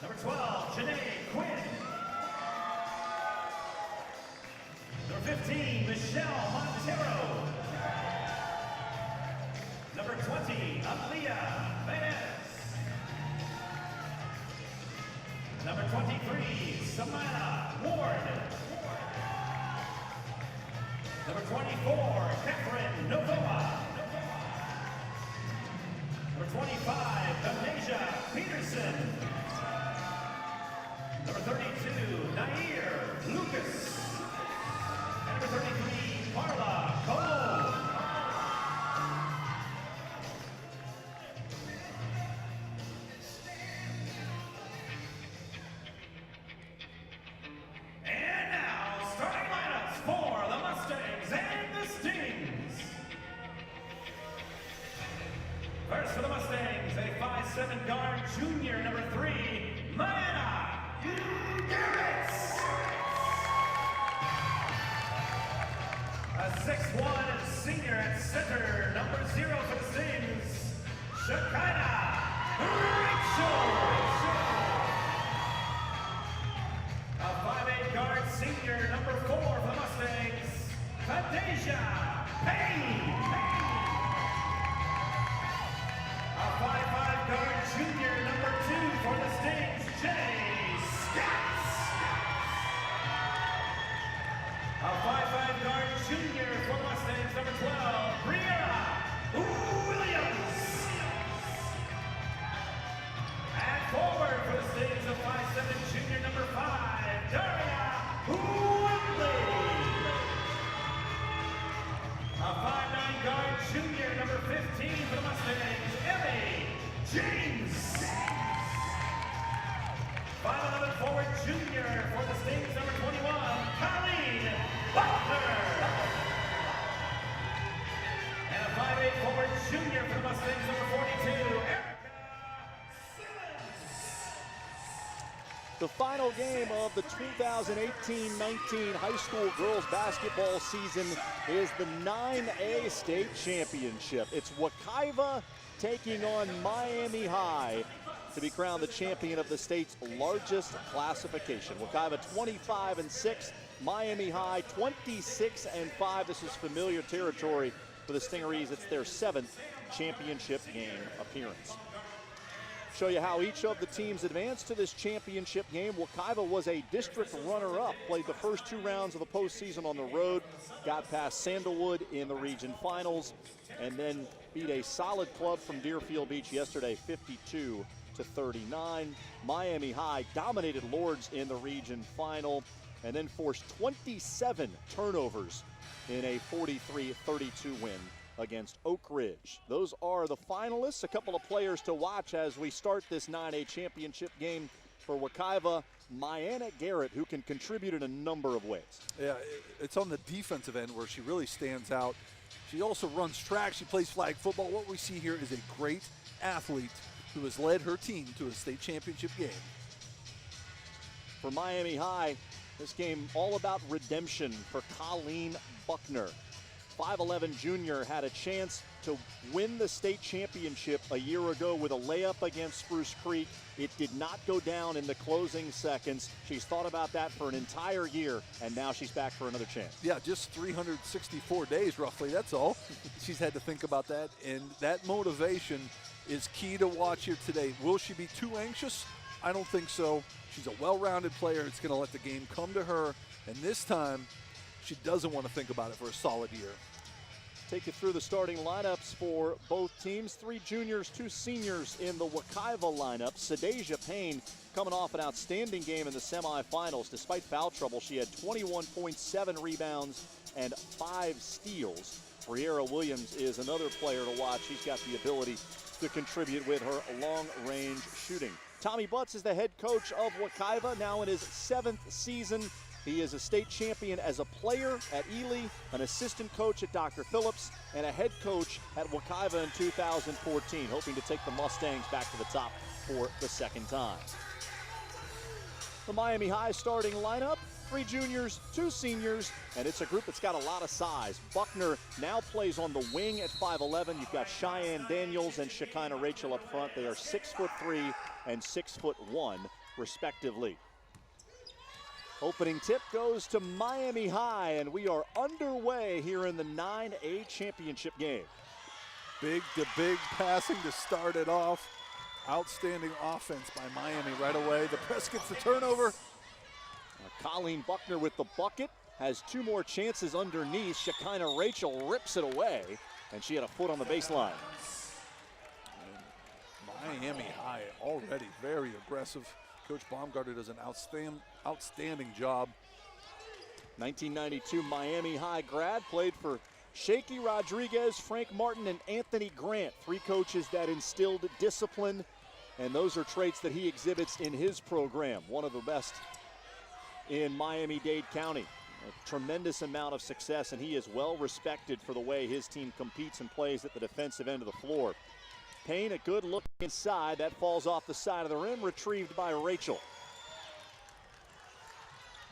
Number 12, Janae Quinn. Number 15, Michelle Montero. Number 20, Aaliyah Vance. Number 23, Samantha Ward. Number 24, Catherine Novoa. Number 25, Donasia Peterson. Number 32, Nair Lucas. And number 33, Carla Cole. And now, starting lineups for the Mustangs and the Stings. First for the Mustangs, a 5'7" guard, junior, number 3, Maena Garrett. A 6'1" senior at center, number 0 for the Stings, Shekinah Rachel. A 5'8" guard, senior, number 4 for the Mustangs, Khadijah Payne. A 5'5" guard, junior, number 2 for the Stings, Jay Scott. A 5'5" guard, junior for the Mustangs, number 12, Brianna Williams. And forward for the Stings, a 5'7" junior, number 5, Daria Whitley. A 5'9" guard, junior, number 15 for the Mustangs, Emmy James. 5'11" forward, junior for the Stings, number 21, Colleen Butler. And a 5'8" forward, junior for the Mustangs, number 42, Erica Simmons. The final game of the 2018-19 high school girls basketball season is the 9A state championship. It's Wekiva taking on Miami High to be crowned the champion of the state's largest classification. Wekiva 25-6, Miami High 26-5. This is familiar territory for the Stingrays. It's their 7th championship game appearance. Show you how each of the teams advanced to this championship game. Wekiva was a district runner-up, played the first 2 rounds of the postseason on the road, got past Sandalwood in the region finals, and then beat a solid club from Deerfield Beach yesterday, 52-39. Miami High dominated Lourdes in the region final and then forced 27 turnovers in a 43-32 win against Oak Ridge. Those are the finalists. A couple of players to watch as we start this 9A championship game for Wekiva. Maena Garrett, who can contribute in a number of ways. Yeah, it's on the defensive end where she really stands out. She also runs track. She plays flag football. What we see here is a great athlete who has led her team to a state championship game. For Miami High, this game all about redemption for Colleen Buckner. 5'11" junior had a chance to win the state championship a year ago with a layup against Spruce Creek. It did not go down in the closing seconds. She's thought about that for an entire year, and now she's back for another chance. Yeah, just 364 days roughly, that's all. She's had to think about that, and that motivation is key to watch here today. Will she be too anxious? I don't think so. She's a well-rounded player. It's going to let the game come to her, and this time, she doesn't want to think about it for a solid year. Take you through the starting lineups for both teams. 3 juniors, 2 seniors in the Wekiva lineup. Sadasia Payne coming off an outstanding game in the semifinals. Despite foul trouble, she had 21.7 rebounds and 5 steals. Briera Williams is another player to watch. She's got the ability to contribute with her long-range shooting. Tommy Butts is the head coach of Wekiva, now in his 7th season. He is a state champion as a player at Ely, an assistant coach at Dr. Phillips, and a head coach at Wekiva in 2014, hoping to take the Mustangs back to the top for the second time. The Miami High starting lineup, 3 juniors, 2 seniors, and it's a group that's got a lot of size. Buckner now plays on the wing at 5'11". You've got Cheyenne Daniels and Shekinah Rachel up front. They are 6'3" and 6'1", respectively. Opening tip goes to Miami High, and we are underway here in the 9A championship game. Big to big passing to start it off. Outstanding offense by Miami right away. The press gets the turnover. Colleen Buckner with the bucket, has 2 more chances underneath. Shekinah Rachel rips it away, and she had a foot on the baseline. And Miami High already very aggressive. Coach Baumgartner does an outstanding job. 1992 Miami High grad, played for Shaky Rodriguez, Frank Martin, and Anthony Grant. 3 coaches that instilled discipline, and those are traits that he exhibits in his program. One of the best in Miami-Dade County. A tremendous amount of success, and he is well respected for the way his team competes and plays at the defensive end of the floor. Payne, a good look inside. That falls off the side of the rim, retrieved by Rachel.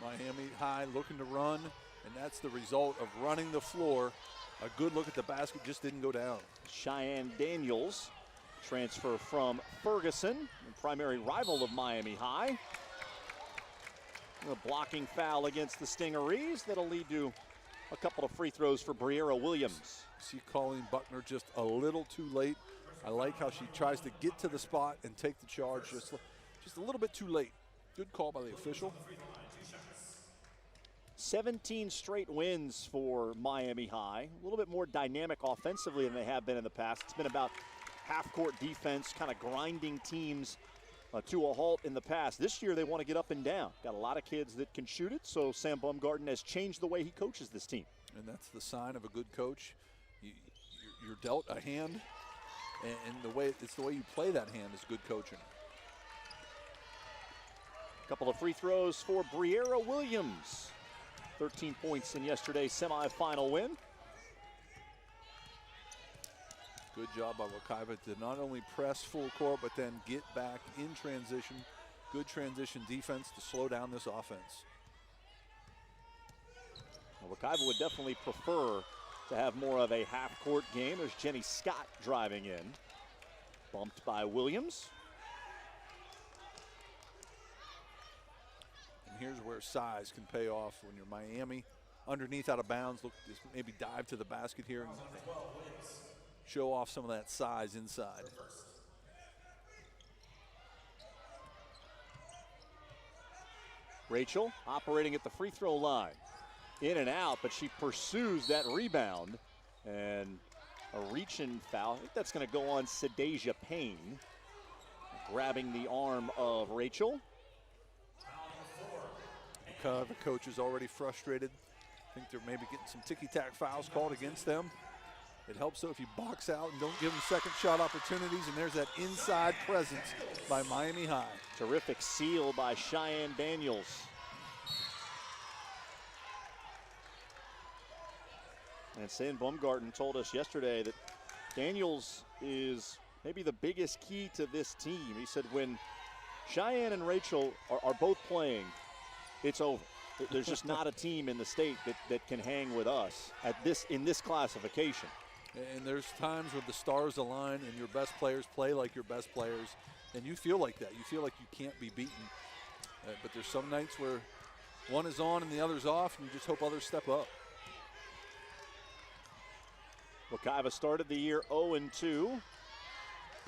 Miami High looking to run, and that's the result of running the floor. A good look at the basket, just didn't go down. Cheyenne Daniels, transfer from Ferguson, the primary rival of Miami High. A blocking foul against the Stingrays that'll lead to a couple of free throws for Briera Williams. See Colleen Buckner just a little too late. I like how she tries to get to the spot and take the charge just a little bit too late. Good call by the official. 17 straight wins for Miami High. A little bit more dynamic offensively than they have been in the past. It's been about half-court defense, kind of grinding teams to a halt in the past. This year they want to get up and down. Got a lot of kids that can shoot it, so Sam Baumgarten has changed the way he coaches this team. And that's the sign of a good coach. You're dealt a hand, and it's the way you play that hand is good coaching. A couple of free throws for Briera Williams. 13 points in yesterday's semifinal win. Good job by Wekiva to not only press full court, but then get back in transition. Good transition defense to slow down this offense. Well, Wekiva would definitely prefer to have more of a half-court game. There's Jenny Scott driving in. Bumped by Williams. And here's where size can pay off when you're Miami. Underneath, out of bounds, look, just maybe dive to the basket here and show off some of that size inside. Rachel operating at the free throw line. In and out, but she pursues that rebound. And a reach-in foul. I think that's going to go on Sedasia Payne. Grabbing the arm of Rachel. The coach is already frustrated. I think they're maybe getting some ticky-tack fouls called against them. It helps, though, if you box out and don't give them second shot opportunities, and there's that inside presence by Miami High. Terrific seal by Cheyenne Daniels. And Sam Baumgarten told us yesterday that Daniels is maybe the biggest key to this team. He said when Cheyenne and Rachel are both playing, it's over. There's just not a team in the state that can hang with us in this classification. And there's times when the stars align and your best players play like your best players, and you feel like that. You feel like you can't be beaten. But there's some nights where one is on and the other's off, and you just hope others step up. Wekiva started the year 0-2.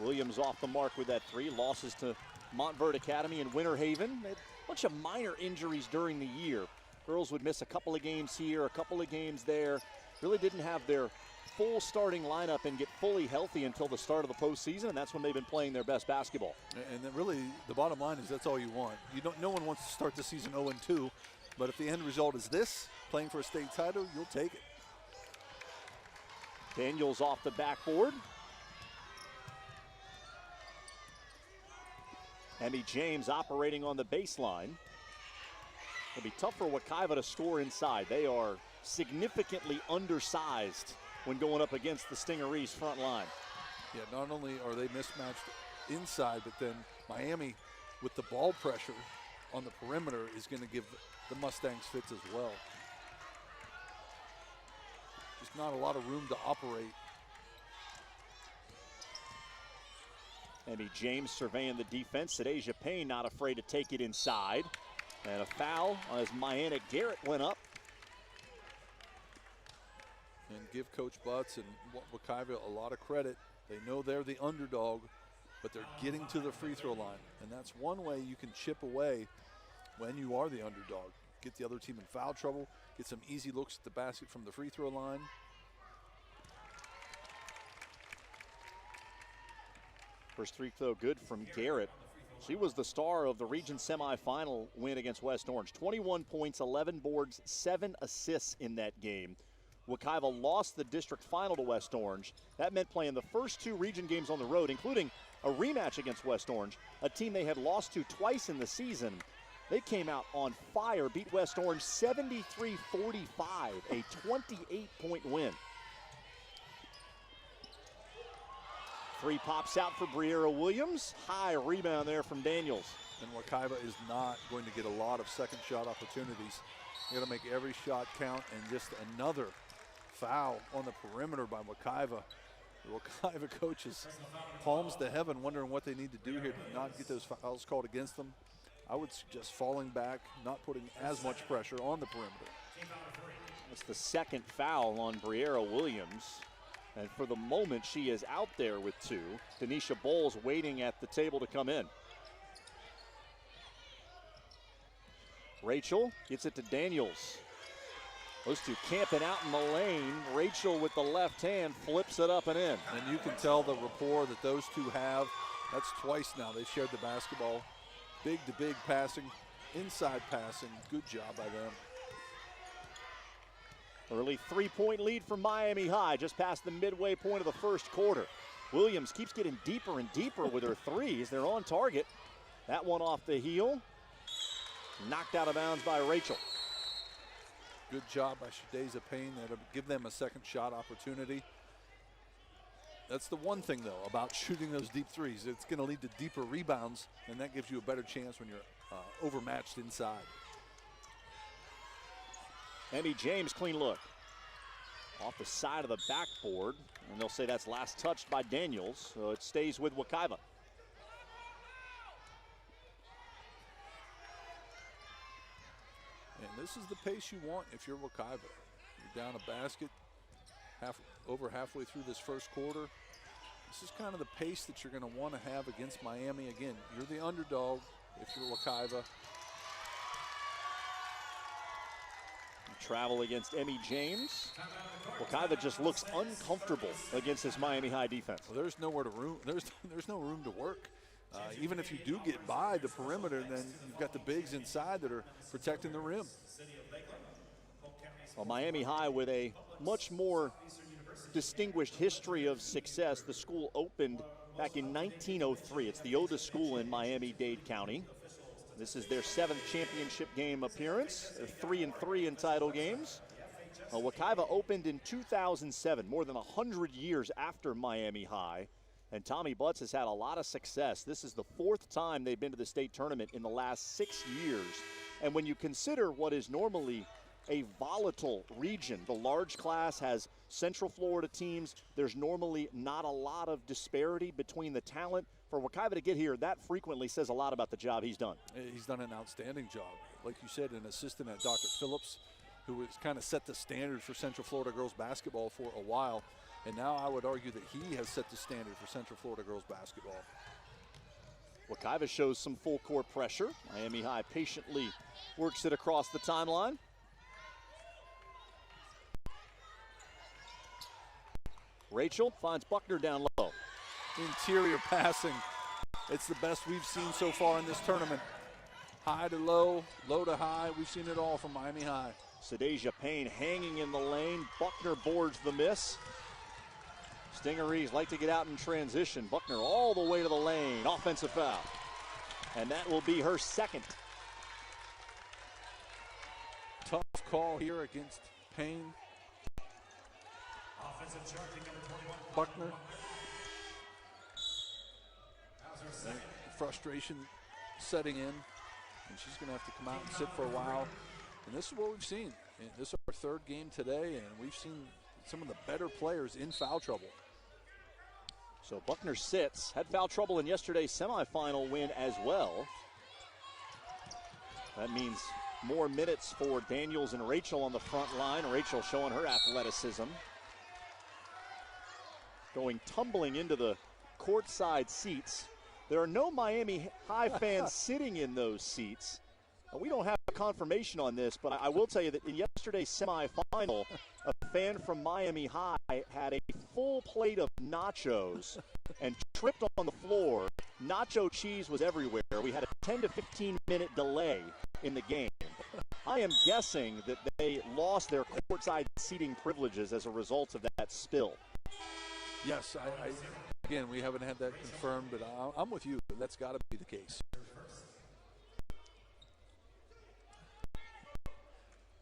Williams off the mark with that 3. Losses to Montverde Academy and Winter Haven. They had a bunch of minor injuries during the year. Girls would miss a couple of games here, a couple of games there. Really didn't have their full starting lineup and get fully healthy until the start of the postseason, and that's when they've been playing their best basketball. And then really, the bottom line is that's all you want. No one wants to start the season 0-2, but if the end result is this, playing for a state title, you'll take it. Daniels off the backboard. Emmy James operating on the baseline. It'll be tough for Wekiva to score inside. They are significantly undersized when going up against the Stingrays front line. Yeah, not only are they mismatched inside, but then Miami with the ball pressure on the perimeter is going to give the Mustangs fits as well. Just not a lot of room to operate. Emmy James surveying the defense. Sadasia Payne not afraid to take it inside. And a foul as Myanna Garrett went up. And give Coach Butts and Wekiva a lot of credit. They know they're the underdog, but they're getting to the free throw line. And that's one way you can chip away when you are the underdog. Get the other team in foul trouble, get some easy looks at the basket from the free throw line. First free throw good from Garrett. She was the star of the region semifinal win against West Orange. 21 points, 11 boards, 7 assists in that game. Wekiva lost the district final to West Orange. That meant playing the first 2 region games on the road, including a rematch against West Orange, a team they had lost to twice in the season. They came out on fire, beat West Orange 73-45, a 28-point win. 3 pops out for Briera Williams. High rebound there from Daniels. And Wekiva is not going to get a lot of second shot opportunities. You got to make every shot count, and just another foul on the perimeter by Wekiva. The Wekiva coaches palms to heaven, wondering what they need to do here to not get those fouls called against them. I would suggest falling back, not putting as much pressure on the perimeter. That's the second foul on Briera Williams. And for the moment, she is out there with 2. Denisha Bowles waiting at the table to come in. Rachel gets it to Daniels. Those 2 camping out in the lane. Rachel with the left hand flips it up and in. And you can tell the rapport that those 2 have. That's twice now they've shared the basketball. Big to big passing, inside passing. Good job by them. Early 3-point lead for Miami High, just past the midway point of the first quarter. Williams keeps getting deeper and deeper with her threes. They're on target. That one off the heel. Knocked out of bounds by Rachel. Good job by Shadaza Payne. That'll give them a second shot opportunity. That's the one thing, though, about shooting those deep threes. It's going to lead to deeper rebounds, and that gives you a better chance when you're overmatched inside. Emmy James, clean look. Off the side of the backboard, and they'll say that's last touched by Daniels, so it stays with Wekiva. And this is the pace you want if you're Wekiva. You're down a basket over halfway through this first quarter. This is kind of the pace that you're going to want to have against Miami. Again, you're the underdog if you're Wekiva. Travel against Emmy James. Wekiva just looks uncomfortable against this Miami High defense. Well, there's nowhere to room. There's no room to work. Even if you do get by the perimeter, then you've got the bigs inside that are protecting the rim. Well, Miami High with a much more distinguished history of success. The school opened back in 1903. It's the oldest school in Miami-Dade County. This is their 7th championship game appearance. They're 3-3 in title games. Wekiva opened in 2007, more than 100 years after Miami High. And Tommy Butts has had a lot of success. This is the 4th time they've been to the state tournament in the last 6 years. And when you consider what is normally a volatile region, the large class has Central Florida teams. There's normally not a lot of disparity between the talent. For Wekiva to get here that frequently says a lot about the job he's done. He's done an outstanding job. Like you said, an assistant at Dr. Phillips, who has kind of set the standard for Central Florida girls basketball for a while. And now I would argue that he has set the standard for Central Florida girls basketball. Wekiva shows some full court pressure. Miami High patiently works it across the timeline. Rachel finds Buckner down low. Interior passing. It's the best we've seen so far in this tournament. High to low, low to high. We've seen it all from Miami High. Sadasia Payne hanging in the lane. Buckner boards the miss. Stingrays like to get out in transition. Buckner all the way to the lane. Offensive foul. And that will be her second. Tough call here against Payne. Buckner. Frustration setting in, and she's going to have to come out and sit for a while. And this is what we've seen. And this is our third game today, and we've seen some of the better players in foul trouble. So Buckner sits, had foul trouble in yesterday's semifinal win as well. That means more minutes for Daniels and Rachel on the front line. Rachel showing her athleticism. Going tumbling into the courtside seats. There are no Miami High fans sitting in those seats. We don't have confirmation on this, but I will tell you that in yesterday's semifinal, a fan from Miami High had a full plate of nachos and tripped on the floor. Nacho cheese was everywhere. We had a 10 to 15 minute delay in the game. I am guessing that they lost their courtside seating privileges as a result of that spill. Yes, again, we haven't had that confirmed, but I'm with you. That's got to be the case.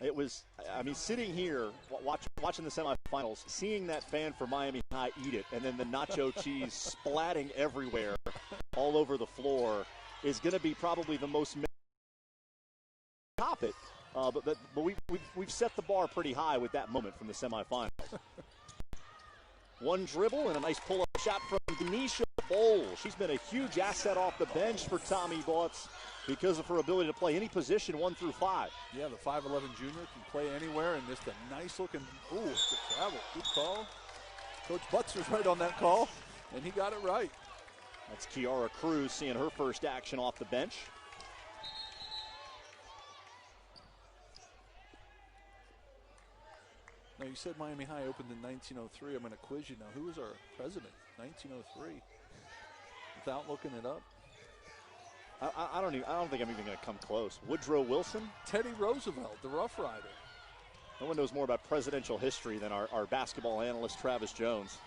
It was, I mean, sitting here, watching the semifinals, seeing that fan from Miami High eat it, and then the nacho cheese splatting everywhere, all over the floor, is going to be probably the most topic. But we've set the bar pretty high with that moment from the semifinals. One dribble and a nice pull-up shot from Denisha Bowles. She's been a huge asset off the bench for Tommy Butts because of her ability to play any position 1 through 5. Yeah, the 5'11 junior can play anywhere, and just a nice looking, good travel, good call. Coach Butts was right on that call, and he got it right. That's Kiara Cruz seeing her first action off the bench. Now, you said Miami High opened in 1903. I'm going to quiz you now. Who was our president? 1903. Without looking it up. I don't think I'm even going to come close. Woodrow Wilson? Teddy Roosevelt, the Rough Rider. No one knows more about presidential history than our basketball analyst, Travis Jones.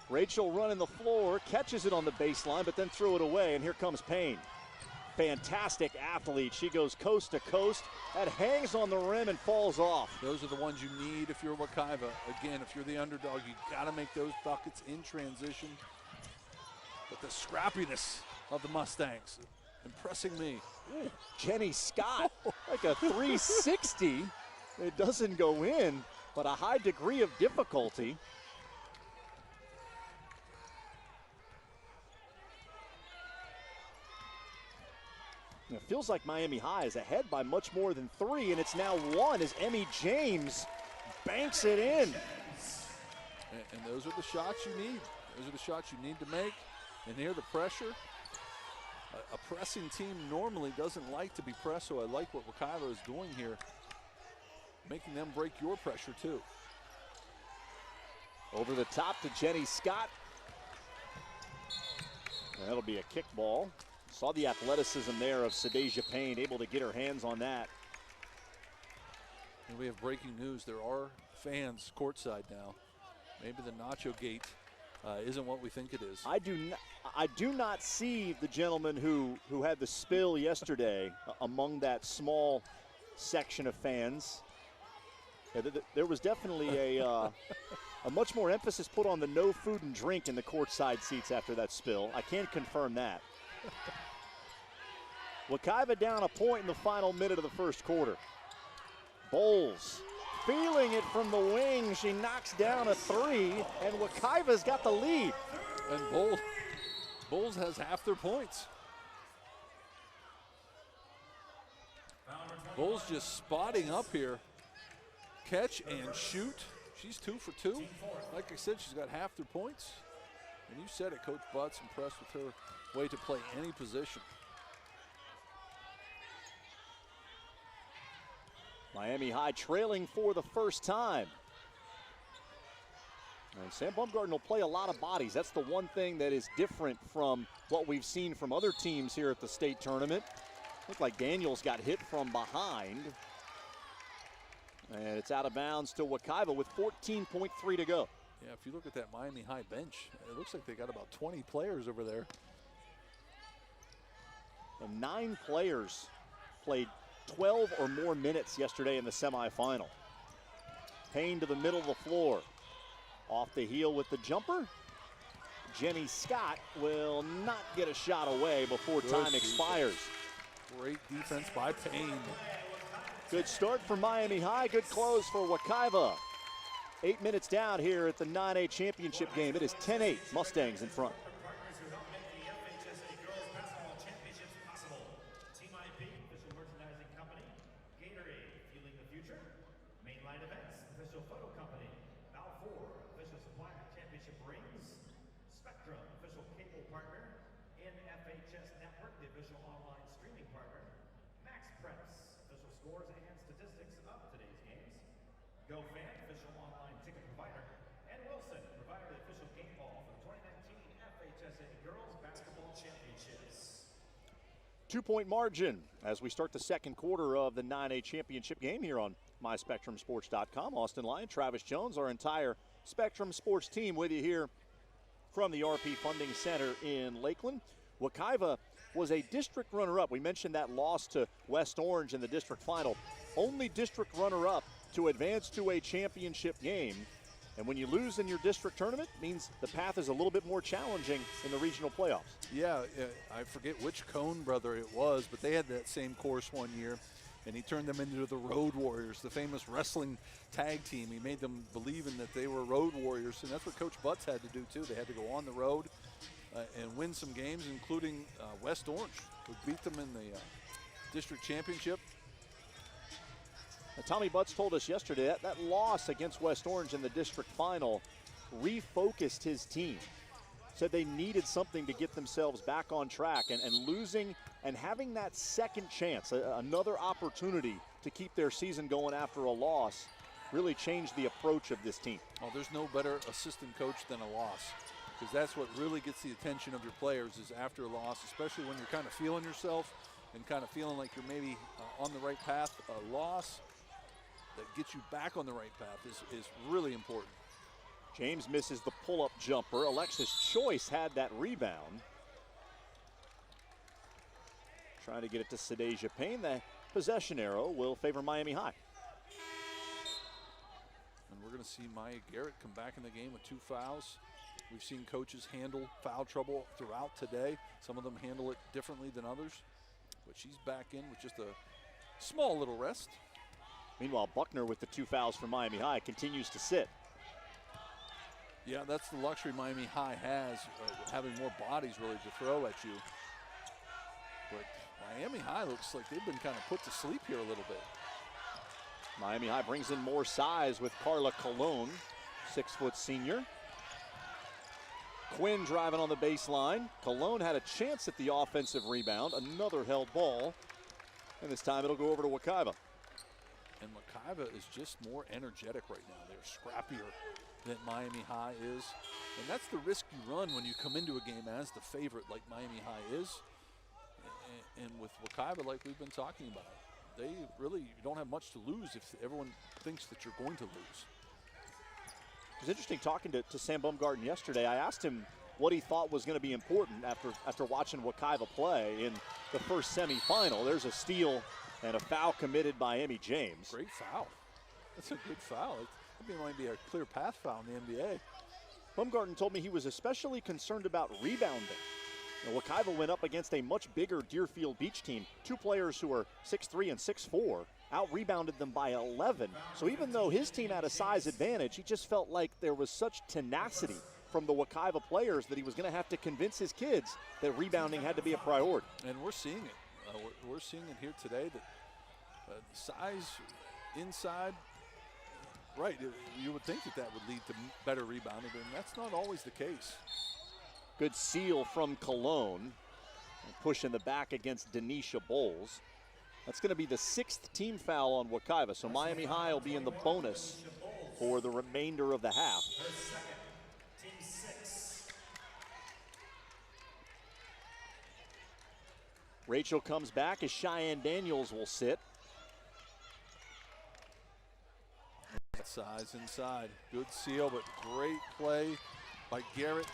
Rachel running the floor, catches it on the baseline, but then threw it away, and here comes Payne. Fantastic athlete. She goes coast to coast. That hangs on the rim and falls off. Those are the ones you need if you're Wekiva. Again, if you're the underdog, you got to make those buckets in transition. But the scrappiness of the Mustangs impressing me. Ooh, Jenny Scott, like a 360. It doesn't go in, but a high degree of difficulty. It feels like Miami High is ahead by much more than 3, and it's now 1 as Emmy James banks it in. And those are the shots you need. Those are the shots you need to make. And here the pressure. A pressing team normally doesn't like to be pressed, so I like what Wekiva is doing here, making them break your pressure too. Over the top to Jenny Scott. And that'll be a kick ball. Saw the athleticism there of Sadeja Payne, able to get her hands on that. And we have breaking news. There are fans courtside now. Maybe the Nacho Gate isn't what we think it is. I do not see the gentleman who had the spill yesterday among that small section of fans. There was definitely a much more emphasis put on the no food and drink in the courtside seats after that spill. I can't confirm that. Wekiva down a point in the final minute of the first quarter. Bowles feeling it from the wing. She knocks down a 3, and Wekiva's got the lead. And Bowles has half their points. Bowles just spotting up here. Catch and shoot. She's 2 for 2. Like I said, she's got half their points. And you said it, Coach Butts impressed with her way to play any position. Miami High trailing for the first time. And Sam Baumgarten will play a lot of bodies. That's the one thing that is different from what we've seen from other teams here at the state tournament. Looked like Daniels got hit from behind. And it's out of bounds to Wekiva with 14.3 to go. Yeah, if you look at that Miami High bench, it looks like they got about 20 players over there. And 9 players played 12 or more minutes yesterday in the semifinal. Payne to the middle of the floor. Off the heel with the jumper. Jenny Scott will not get a shot away before time expires. Great defense by Payne. Good start for Miami High, good close for Wekiva. 8 minutes down here at the 9A championship game. It is 10-8, Mustangs in front. Partners who help make the FHSA Girls Basketball Championships possible. Team IP, official merchandising company. Gatorade, fueling the future. Mainline Events, official photo company. Balfour, official supplier, championship rings. Spectrum, official cable partner. NFHS Network, the official online streaming partner. Max Preps, official scores and statistics of today's games. GoFan, official online ticket provider. And Wilson, provider of the official game ball for the 2019 FHSA Girls Basketball Championships. 2-point margin as we start the second quarter of the 9A championship game here on MySpectrumSports.com. Austin Lyon, Travis Jones, our entire Spectrum Sports team with you here from the RP Funding Center in Lakeland. Wekiva was a district runner-up. We mentioned that loss to West Orange in the district final. Only district runner-up to advance to a championship game. And when you lose in your district tournament, it means the path is a little bit more challenging in the regional playoffs. Yeah, I forget which Cone brother it was, but they had that same course one year, and he turned them into the Road Warriors, the famous wrestling tag team. He made them believing that they were Road Warriors, and that's what Coach Butts had to do too. They had to go on the road and win some games, including West Orange, who beat them in the district championship. Now, Tommy Butts told us yesterday that loss against West Orange in the district final refocused his team. Said they needed something to get themselves back on track, and losing and having that second chance, another opportunity to keep their season going after a loss, really changed the approach of this team. Oh, there's no better assistant coach than a loss, because that's what really gets the attention of your players is after a loss, especially when you're kind of feeling yourself and kind of feeling like you're maybe on the right path. A loss that gets you back on the right path is really important. James misses the pull-up jumper. Alexis Choice had that rebound. Trying to get it to Sadeja Payne. The possession arrow will favor Miami High. And we're going to see Maya Garrett come back in the game with 2 fouls. We've seen coaches handle foul trouble throughout today. Some of them handle it differently than others. But she's back in with just a small little rest. Meanwhile, Buckner with the 2 fouls for Miami High continues to sit. Yeah, that's the luxury Miami High has, having more bodies really to throw at you. But Miami High looks like they've been kind of put to sleep here a little bit. Miami High brings in more size with Carla Colon, 6-foot senior. Quinn driving on the baseline. Colon had a chance at the offensive rebound. Another held ball. And this time it'll go over to Wekiva. And Wekiva is just more energetic right now. They're scrappier than Miami High is. And that's the risk you run when you come into a game as the favorite like Miami High is. And with Wekiva, like we've been talking about, they really don't have much to lose if everyone thinks that you're going to lose. It was interesting talking to Sam Baumgarten yesterday. I asked him what he thought was going to be important after watching Wekiva play in the first semifinal. There's a steal and a foul committed by Emmy James. Great foul. That's a good foul. It might be a clear path foul in the NBA. Baumgarten told me he was especially concerned about rebounding. Now, Wekiva went up against a much bigger Deerfield Beach team. 2 players who are 6'3" and 6'4", out-rebounded them by 11. So even though his team had a size advantage, he just felt like there was such tenacity from the Wekiva players that he was going to have to convince his kids that rebounding had to be a priority. And we're seeing it. We're seeing it here today that size inside, right, you would think that would lead to better rebounding, and that's not always the case. Good seal from Cologne. Push in the back against Denisha Bowles. That's going to be the 6th team foul on Wekiva, so Miami High will be in the bonus for the remainder of the half. Team 6. Rachel comes back as Cheyenne Daniels will sit. Size inside. Good seal, but great play by Garrett.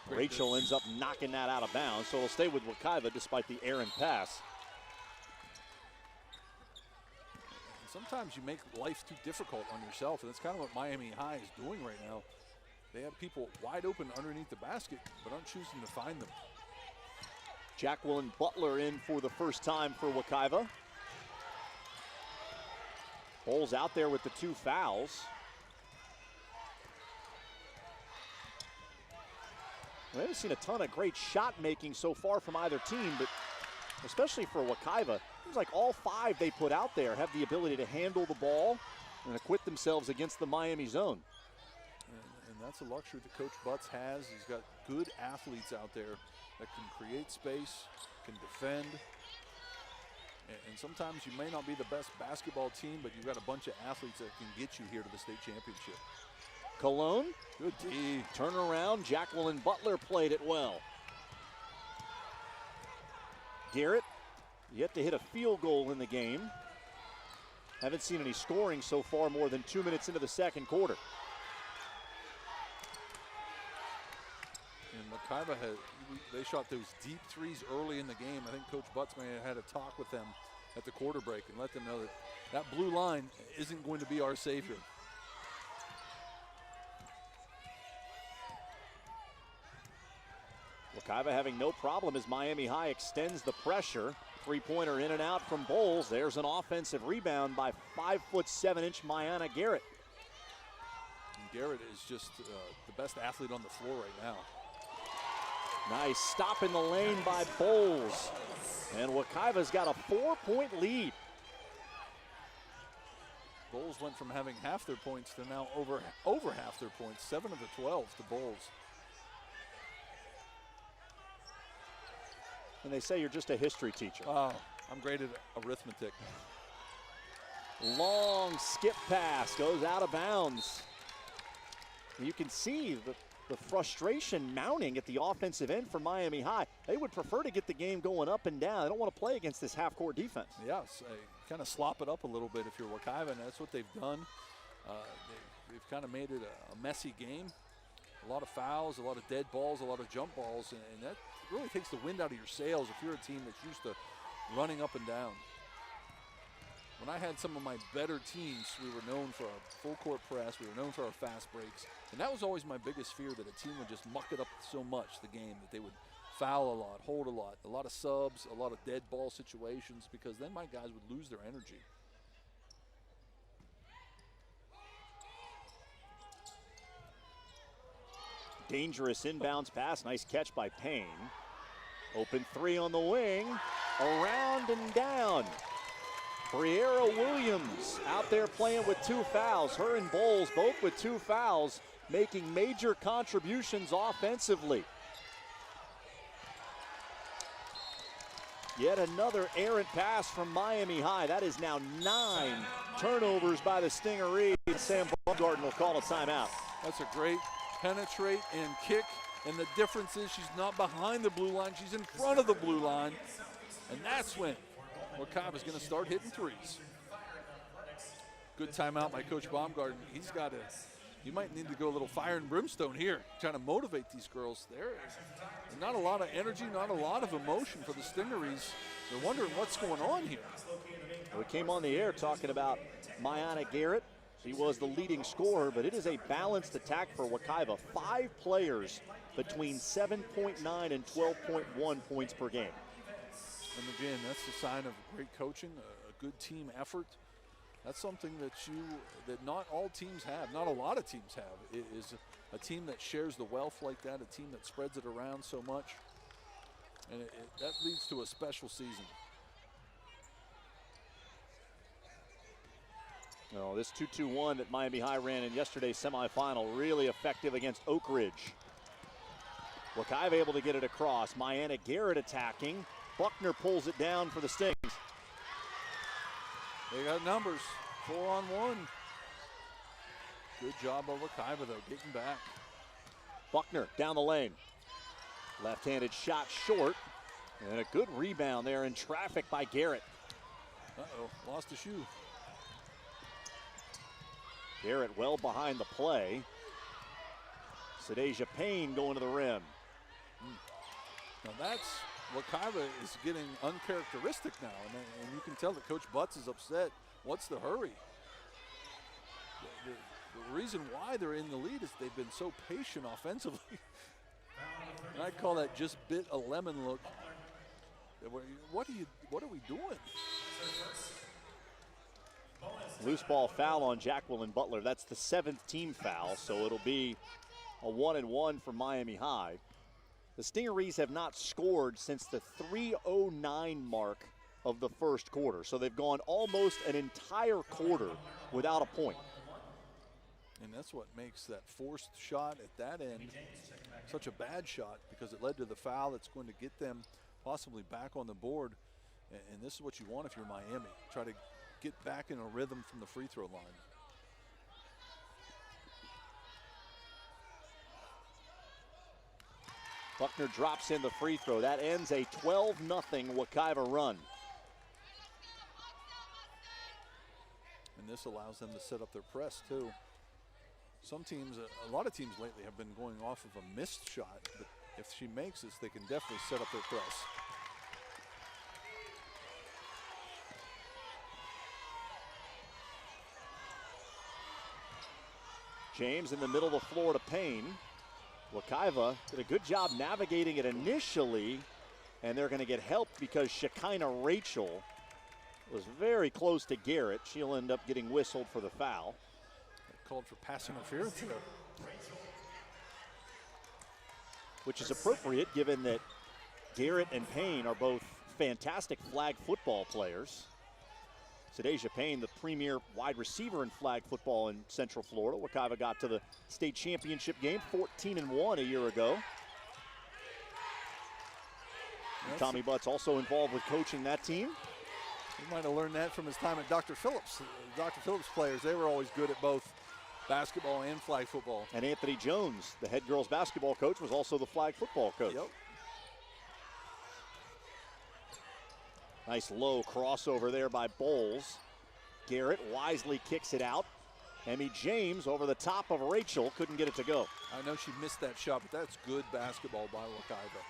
Rachel ends up knocking that out of bounds, so it'll stay with Wekiva despite the errant pass. Sometimes you make life too difficult on yourself, and that's kind of what Miami High is doing right now. They have people wide open underneath the basket, but aren't choosing to find them. Jacqueline Butler in for the first time for Wekiva. Bowles out there with the 2 fouls. We haven't seen a ton of great shot making so far from either team, but especially for Wekiva, it seems like all 5 they put out there have the ability to handle the ball and acquit themselves against the Miami zone. And that's a luxury that Coach Butts has. He's got good athletes out there that can create space, can defend. And sometimes you may not be the best basketball team, but you've got a bunch of athletes that can get you here to the state championship. Cologne, good D. Turnaround, Jacqueline Butler played it well. Garrett, yet to hit a field goal in the game. Haven't seen any scoring so far more than 2 minutes into the second quarter. And Wekiva they shot those deep threes early in the game. I think Coach Butts may have had a talk with them at the quarter break and let them know that that blue line isn't going to be our savior. Wekiva having no problem as Miami High extends the pressure. 3-pointer in and out from Bowles. There's an offensive rebound by 5'7" Maiana Garrett. And Garrett is just the best athlete on the floor right now. Nice stop in the lane by Bowles. And Wekiva's got a 4-point lead. Bowles went from having half their points to now over half their points. 7 of the 12 to Bowles. And they say you're just a history teacher. Oh, I'm great at arithmetic. Long skip pass goes out of bounds. You can see the frustration mounting at the offensive end for Miami High. They would prefer to get the game going up and down. They don't want to play against this half-court defense. Yes, kind of slop it up a little bit if you're Wekiva, and that's what they've done. They've kind of made it a messy game. A lot of fouls, a lot of dead balls, a lot of jump balls, and that really takes the wind out of your sails if you're a team that's used to running up and down. When I had some of my better teams, we were known for our full court press, we were known for our fast breaks, and that was always my biggest fear, that a team would just muck it up so much, the game, that they would foul a lot, hold a lot of subs, a lot of dead ball situations, because then my guys would lose their energy. Dangerous inbounds pass, nice catch by Payne. Open 3 on the wing, around and down. Briera Williams out there playing with 2 fouls. Her and Bowles both with 2 fouls, making major contributions offensively. Yet another errant pass from Miami High. That is now 9 turnovers by the Stingrays. Sam Baumgarten will call a timeout. That's a great penetrate and kick, and the difference is she's not behind the blue line, she's in front of the blue line, and that's when Wekiva's going to start hitting threes. Good timeout by Coach Baumgarten. You might need to go a little fire and brimstone here, trying to motivate these girls. There's not a lot of energy, not a lot of emotion for the Stingrays. They're wondering what's going on here. We came on the air talking about Maiana Garrett. She was the leading scorer, but it is a balanced attack for Wekiva. 5 players between 7.9 and 12.1 points per game. And again, that's a sign of great coaching, a good team effort. That's something that not all teams have, not a lot of teams have, is a team that shares the wealth like that, a team that spreads it around so much. And that leads to a special season. No, this 2-2-1 that Miami High ran in yesterday's semifinal, really effective against Oak Ridge. Wekiva able to get it across. Maiana Garrett attacking. Buckner pulls it down for the Stings. They got numbers, 4-on-1. Good job by Wekiva though, getting back. Buckner down the lane. Left-handed shot short. And a good rebound there in traffic by Garrett. Uh-oh, lost a shoe. Garrett well behind the play. Sadeja Payne going to the rim. Now that's, Wekiva is getting uncharacteristic now, and you can tell that Coach Butts is upset. What's the hurry? The reason why they're in the lead is they've been so patient offensively. And I call that just bit a lemon look. What are we doing? Loose ball foul on Jacqueline Butler. That's the 7th team foul, so it'll be a 1-and-1 for Miami High. The Stingrays have not scored since the 3:09 mark of the first quarter, so they've gone almost an entire quarter without a point. And that's what makes that forced shot at that end such a bad shot, because it led to the foul that's going to get them possibly back on the board. And this is what you want if you're Miami. Try to get back in a rhythm from the free throw line. Buckner drops in the free throw. That ends a 12-0 Wekiva run. And this allows them to set up their press too. Some teams, a lot of teams lately have been going off of a missed shot, but if she makes this, they can definitely set up their press. James in the middle of the floor to Payne. Wekiva did a good job navigating it initially, and they're going to get help because Shekinah Rachel was very close to Garrett. She'll end up getting whistled for the foul. Called for pass interference there. Which is appropriate given that Garrett and Payne are both fantastic flag football players. Sadeja Payne, the premier wide receiver in flag football in Central Florida. Wekiva got to the state championship game, 14-1 a year ago. And Tommy Butt's also involved with coaching that team. He might have learned that from his time at Dr. Phillips. Dr. Phillips players, they were always good at both basketball and flag football. And Anthony Jones, the head girls basketball coach, was also the flag football coach. Yep. Nice low crossover there by Bowles. Garrett wisely kicks it out. Emmy James over the top of Rachel, couldn't get it to go. I know she missed that shot, but that's good basketball by Wekiva.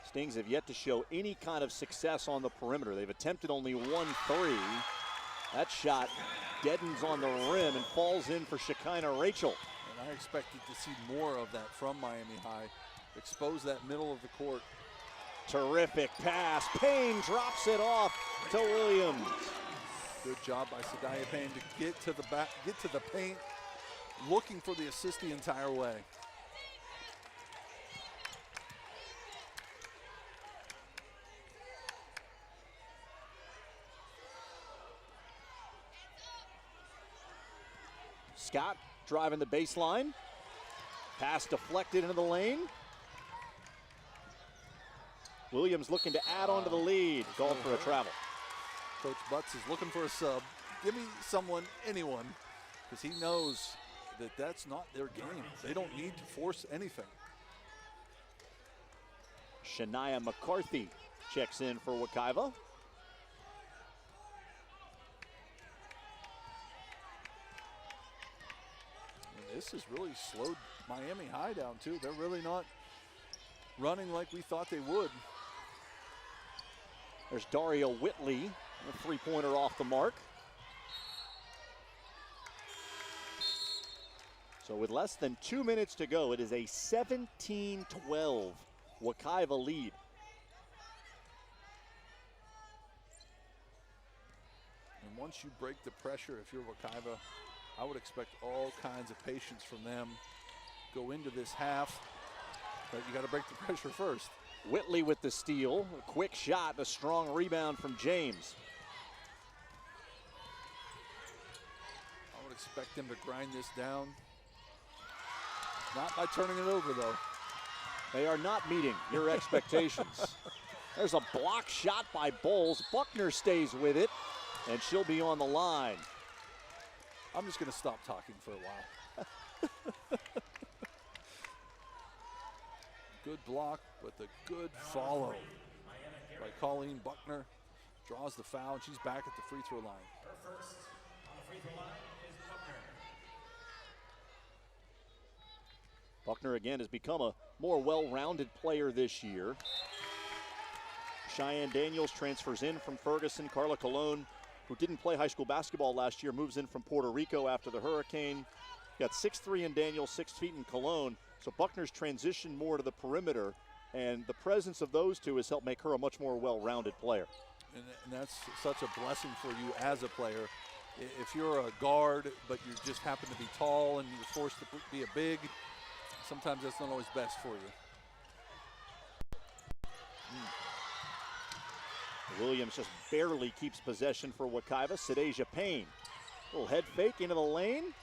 Stings have yet to show any kind of success on the perimeter. They've attempted only 1 3. That shot deadens on the rim and falls in for Shekinah Rachel. And I expected to see more of that from Miami High. Expose that middle of the court. Terrific pass. Payne drops it off to Williams. Good job by Sadia Payne to get to the back, get to the paint, looking for the assist the entire way. Scott driving the baseline. Pass deflected into the lane. Williams looking to add on to the lead. Called for a travel. Coach Butts is looking for a sub. Give me someone, anyone, because he knows that that's not their game. They don't need to force anything. Shania McCarthy checks in for Wekiva. This has really slowed Miami High down too. They're really not running like we thought they would. There's Daria Whitley, a three-pointer off the mark. So with less than 2 minutes to go, it is a 17-12 Wekiva lead. And once you break the pressure, if you're Wekiva, I would expect all kinds of patience from them. Go into this half, but you got to break the pressure first. Whitley with the steal, a quick shot, a strong rebound from James. I would expect them to grind this down. Not by turning it over, though. They are not meeting your expectations. There's a block shot by Bowles. Buckner stays with it, and she'll be on the line. I'm just going to stop talking for a while. Good block, but the good follow by Colleen Buckner. Draws the foul, and she's back at the free throw line. Her first on the free throw line is Buckner. Buckner again has become a more well-rounded player this year. Cheyenne Daniels transfers in from Ferguson. Carla Colon who didn't play high school basketball last year, moves in from Puerto Rico after the hurricane. Got 6'3" in Daniel, 6 feet in Cologne. So Buckner's transitioned more to the perimeter, and the presence of those two has helped make her a much more well-rounded player. And that's such a blessing for you as a player. If you're a guard, but you just happen to be tall and you're forced to be a big, sometimes that's not always best for you. Williams just barely keeps possession for Wekiva. Sadeja Payne. Little head fake into the lane.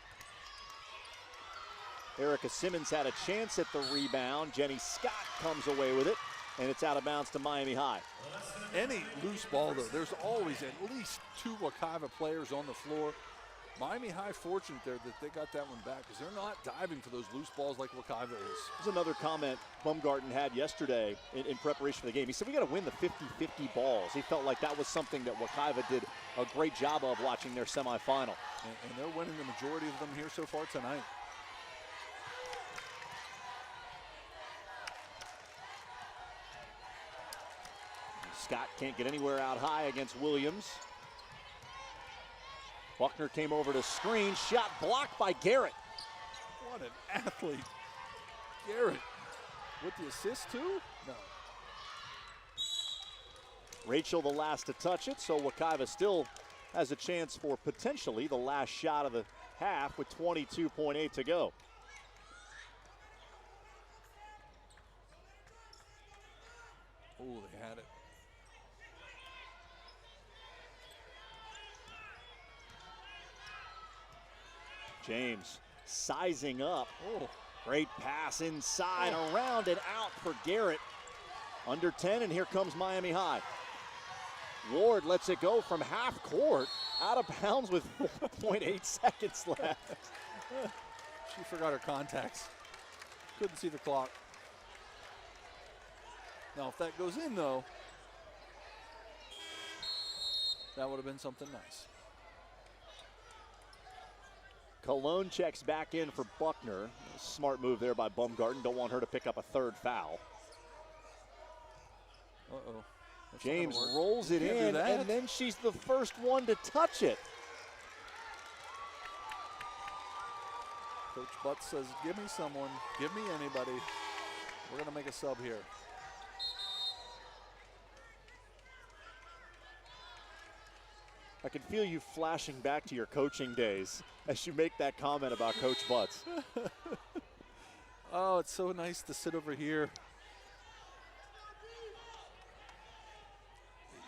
Erica Simmons had a chance at the rebound. Jenny Scott comes away with it, and it's out of bounds to Miami High. Any loose ball, though, there's always at least 2 Wekiva players on the floor. Miami High fortunate there that they got that one back because they're not diving for those loose balls like Wekiva is. There's another comment Baumgarten had yesterday in preparation for the game. He said, we got to win the 50-50 balls. He felt like that was something that Wekiva did a great job of watching their semifinal. And they're winning the majority of them here so far tonight. Scott can't get anywhere out high against Williams. Buckner came over to screen, shot blocked by Garrett. What an athlete. Garrett with the assist too? No. Rachel the last to touch it, so Wekiva still has a chance for potentially the last shot of the half with 22.8 to go. Oh, they had it. James sizing up. Oh, great pass inside, around and out for Garrett. Under 10, and here comes Miami High. Ward lets it go from half court, out of bounds with 4.8 seconds left. She forgot her contacts. Couldn't see the clock. Now, if that goes in, though, that would have been something nice. Cologne checks back in for Buckner. Smart move there by Baumgarten. Don't want her to pick up a third foul. Uh-oh. James rolls it in, and then she's the first one to touch it. Coach Butts says, give me someone. Give me anybody. We're going to make a sub here. I can feel you flashing back to your coaching days as you make that comment about Coach Butts. Oh, it's so nice to sit over here.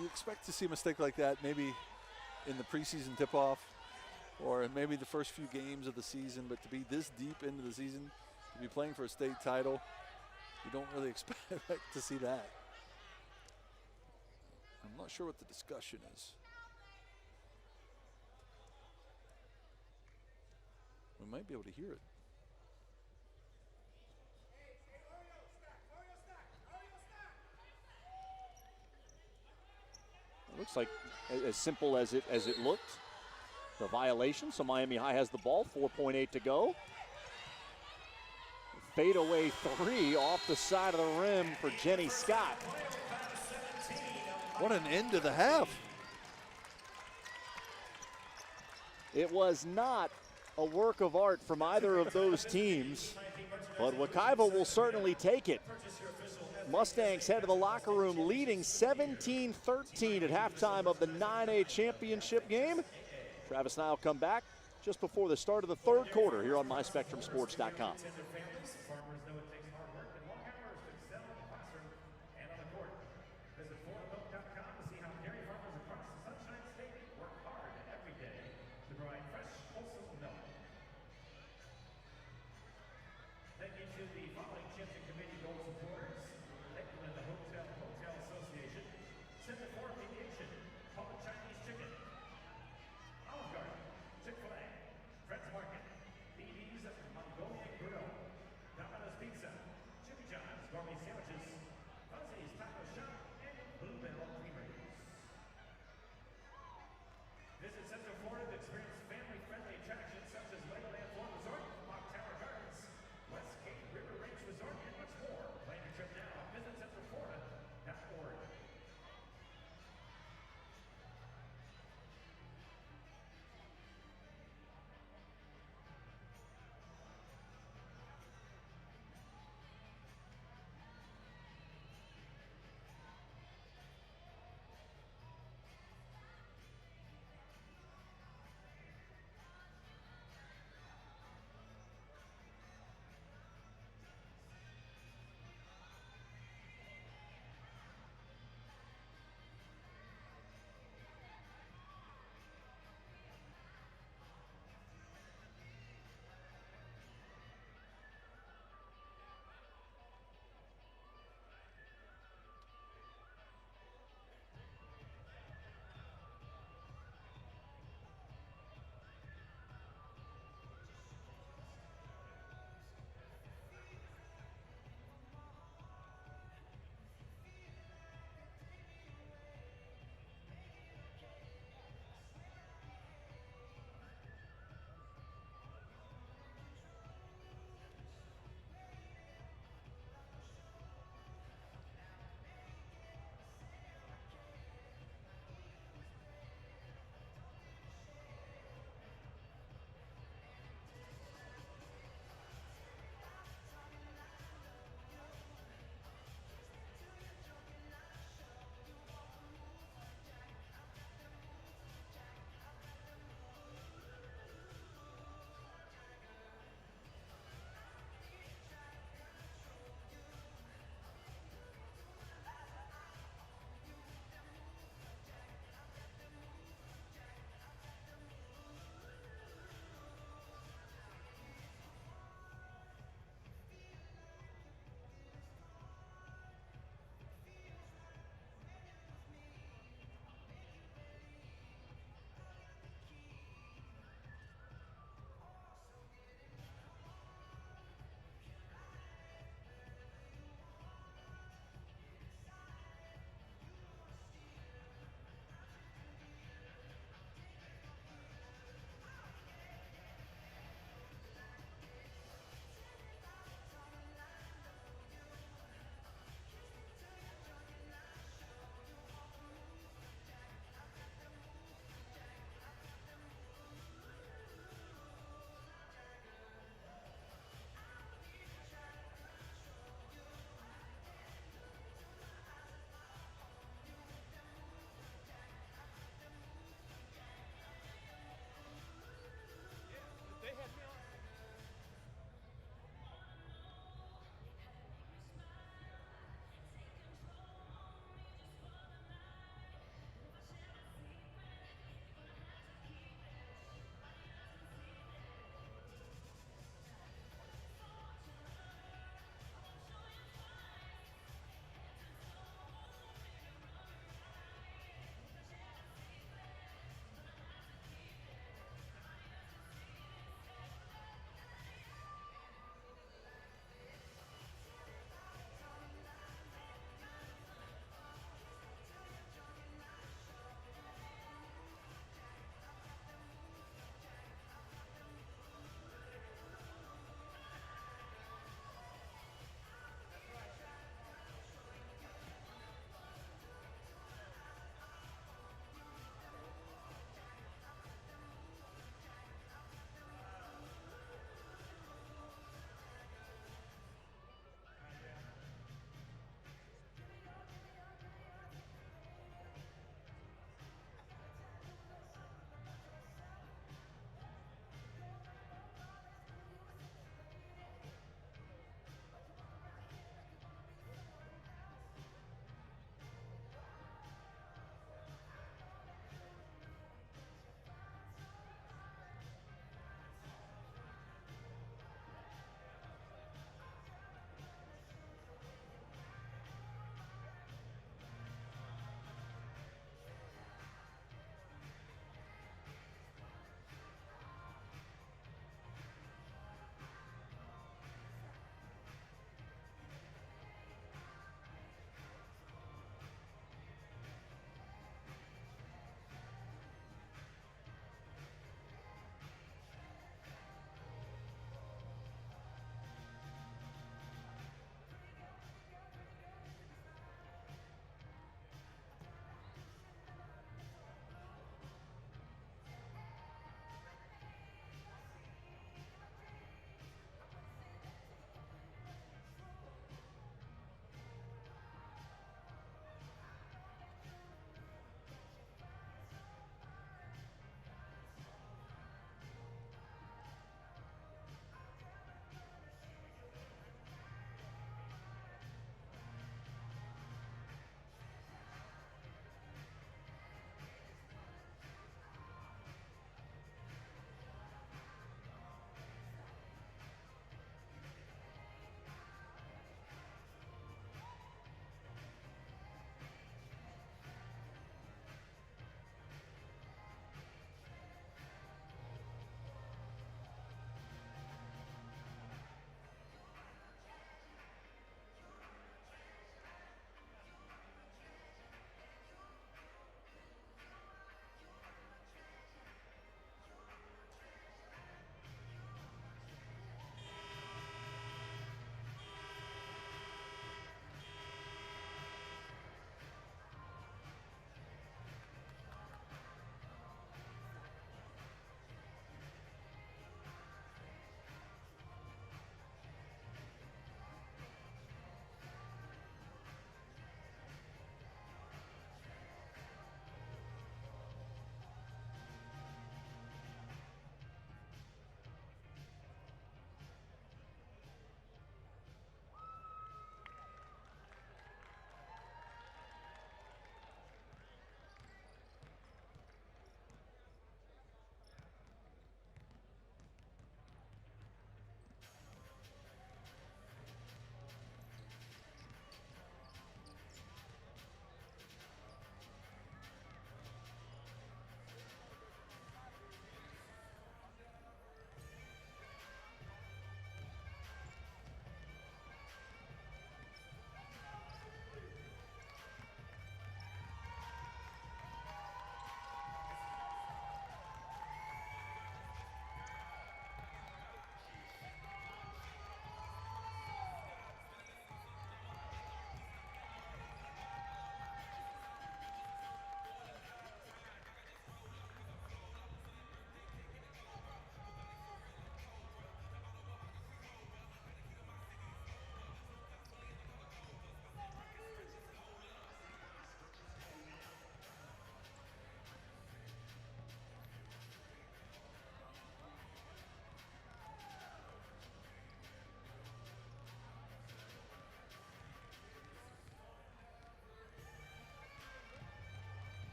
You expect to see a mistake like that maybe in the preseason tip-off or in maybe the first few games of the season, but to be this deep into the season, to be playing for a state title, you don't really expect to see that. I'm not sure what the discussion is. We might be able to hear it. It looks like as simple as it looked. The violation, so Miami High has the ball, 4.8 to go. Fadeaway 3 off the side of the rim for Jenny Scott. What an end to the half. It was not a work of art from either of those teams, but Wekiva will certainly take it. Mustangs head to the locker room leading 17-13 at halftime of the 9A championship game. Travis and I will come back just before the start of the third quarter here on MySpectrumSports.com.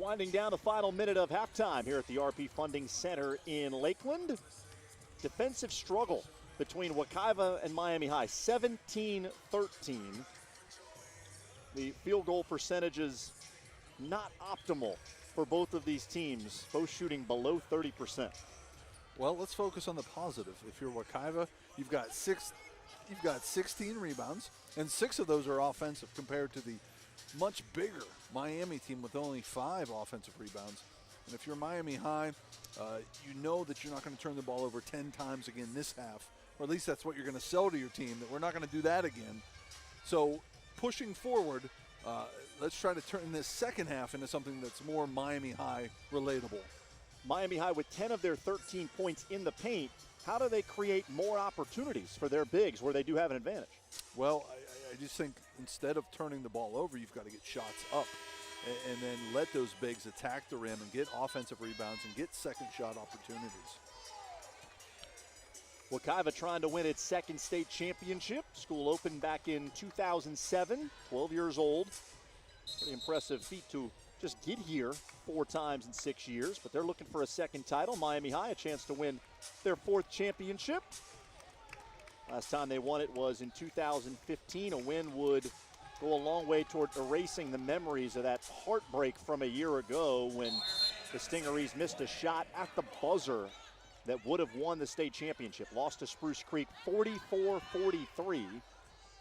Winding down the final minute of halftime here at the RP Funding Center in Lakeland. Defensive struggle between Wekiva and Miami High, 17-13. The field goal percentages not optimal for both of these teams, both shooting below 30%. Well, let's focus on the positive. If you're Wekiva, you've got 16 rebounds, and 6 of those are offensive compared to the much bigger Miami team with only 5 offensive rebounds. And if you're Miami High, you know that you're not going to turn the ball over 10 times again this half, or at least that's what you're going to sell to your team, that we're not going to do that again. So pushing forward, let's try to turn this second half into something that's more Miami High relatable. Miami High with 10 of their 13 points in the paint. How do they create more opportunities for their bigs where they do have an advantage? Well, I just think instead of turning the ball over, you've got to get shots up and then let those bigs attack the rim and get offensive rebounds and get second shot opportunities. Wekiva trying to win its second state championship. School opened back in 2007, 12 years old. Pretty impressive feat to just get here 4 times in 6 years, but they're looking for a second title. Miami High, a chance to win their 4th championship. Last time they won it was in 2015. A win would go a long way toward erasing the memories of that heartbreak from a year ago when the Stingrays missed a shot at the buzzer that would have won the state championship. Lost to Spruce Creek 44-43.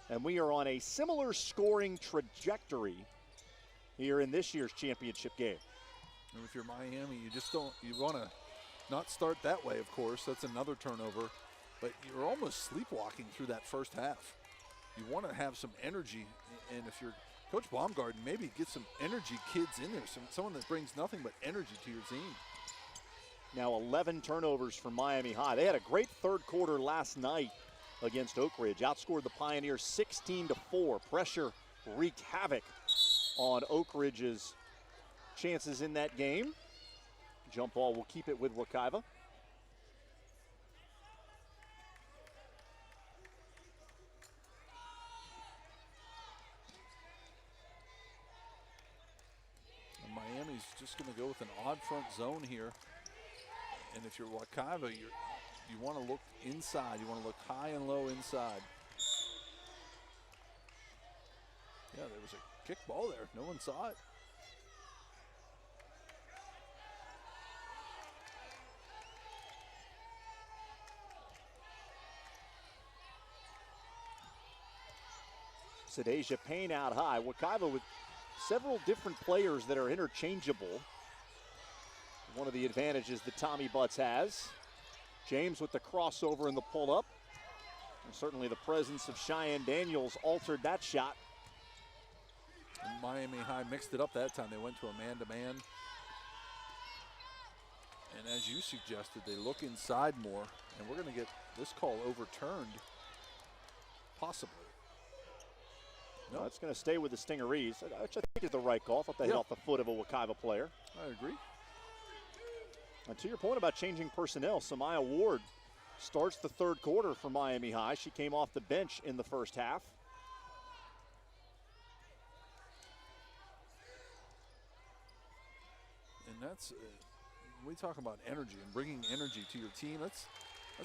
And we are on a similar scoring trajectory here in this year's championship game. And if you're Miami, you want to not start that way, of course. That's another turnover. But you're almost sleepwalking through that first half. You want to have some energy, and if you're Coach Baumgarten, maybe get some energy kids in there, someone that brings nothing but energy to your team. Now 11 turnovers for Miami High. They had a great third quarter last night against Oak Ridge. Outscored the Pioneers 16-4. Pressure wreaked havoc on Oak Ridge's chances in that game. Jump ball will keep it with Wekiva. Miami's just going to go with an odd front zone here. And if you're Wekiva, you want to look inside. You want to look high and low inside. Yeah, there was a kick ball there. No one saw it. Sadeja Payne out high. Wekiva with several different players that are interchangeable. One of the advantages that Tommy Butts has. James with the crossover and the pull-up. And certainly the presence of Cheyenne Daniels altered that shot. And Miami High mixed it up that time. They went to a man-to-man. And as you suggested, they look inside more. And we're going to get this call overturned, possibly. No, it's going to stay with the Stingrays, which I think is the right call. I thought they hit off the foot of a Wekiva player. I agree. And to your point about changing personnel, Samaya Ward starts the third quarter for Miami High. She came off the bench in the first half. And that's, we talk about energy and bringing energy to your team. That's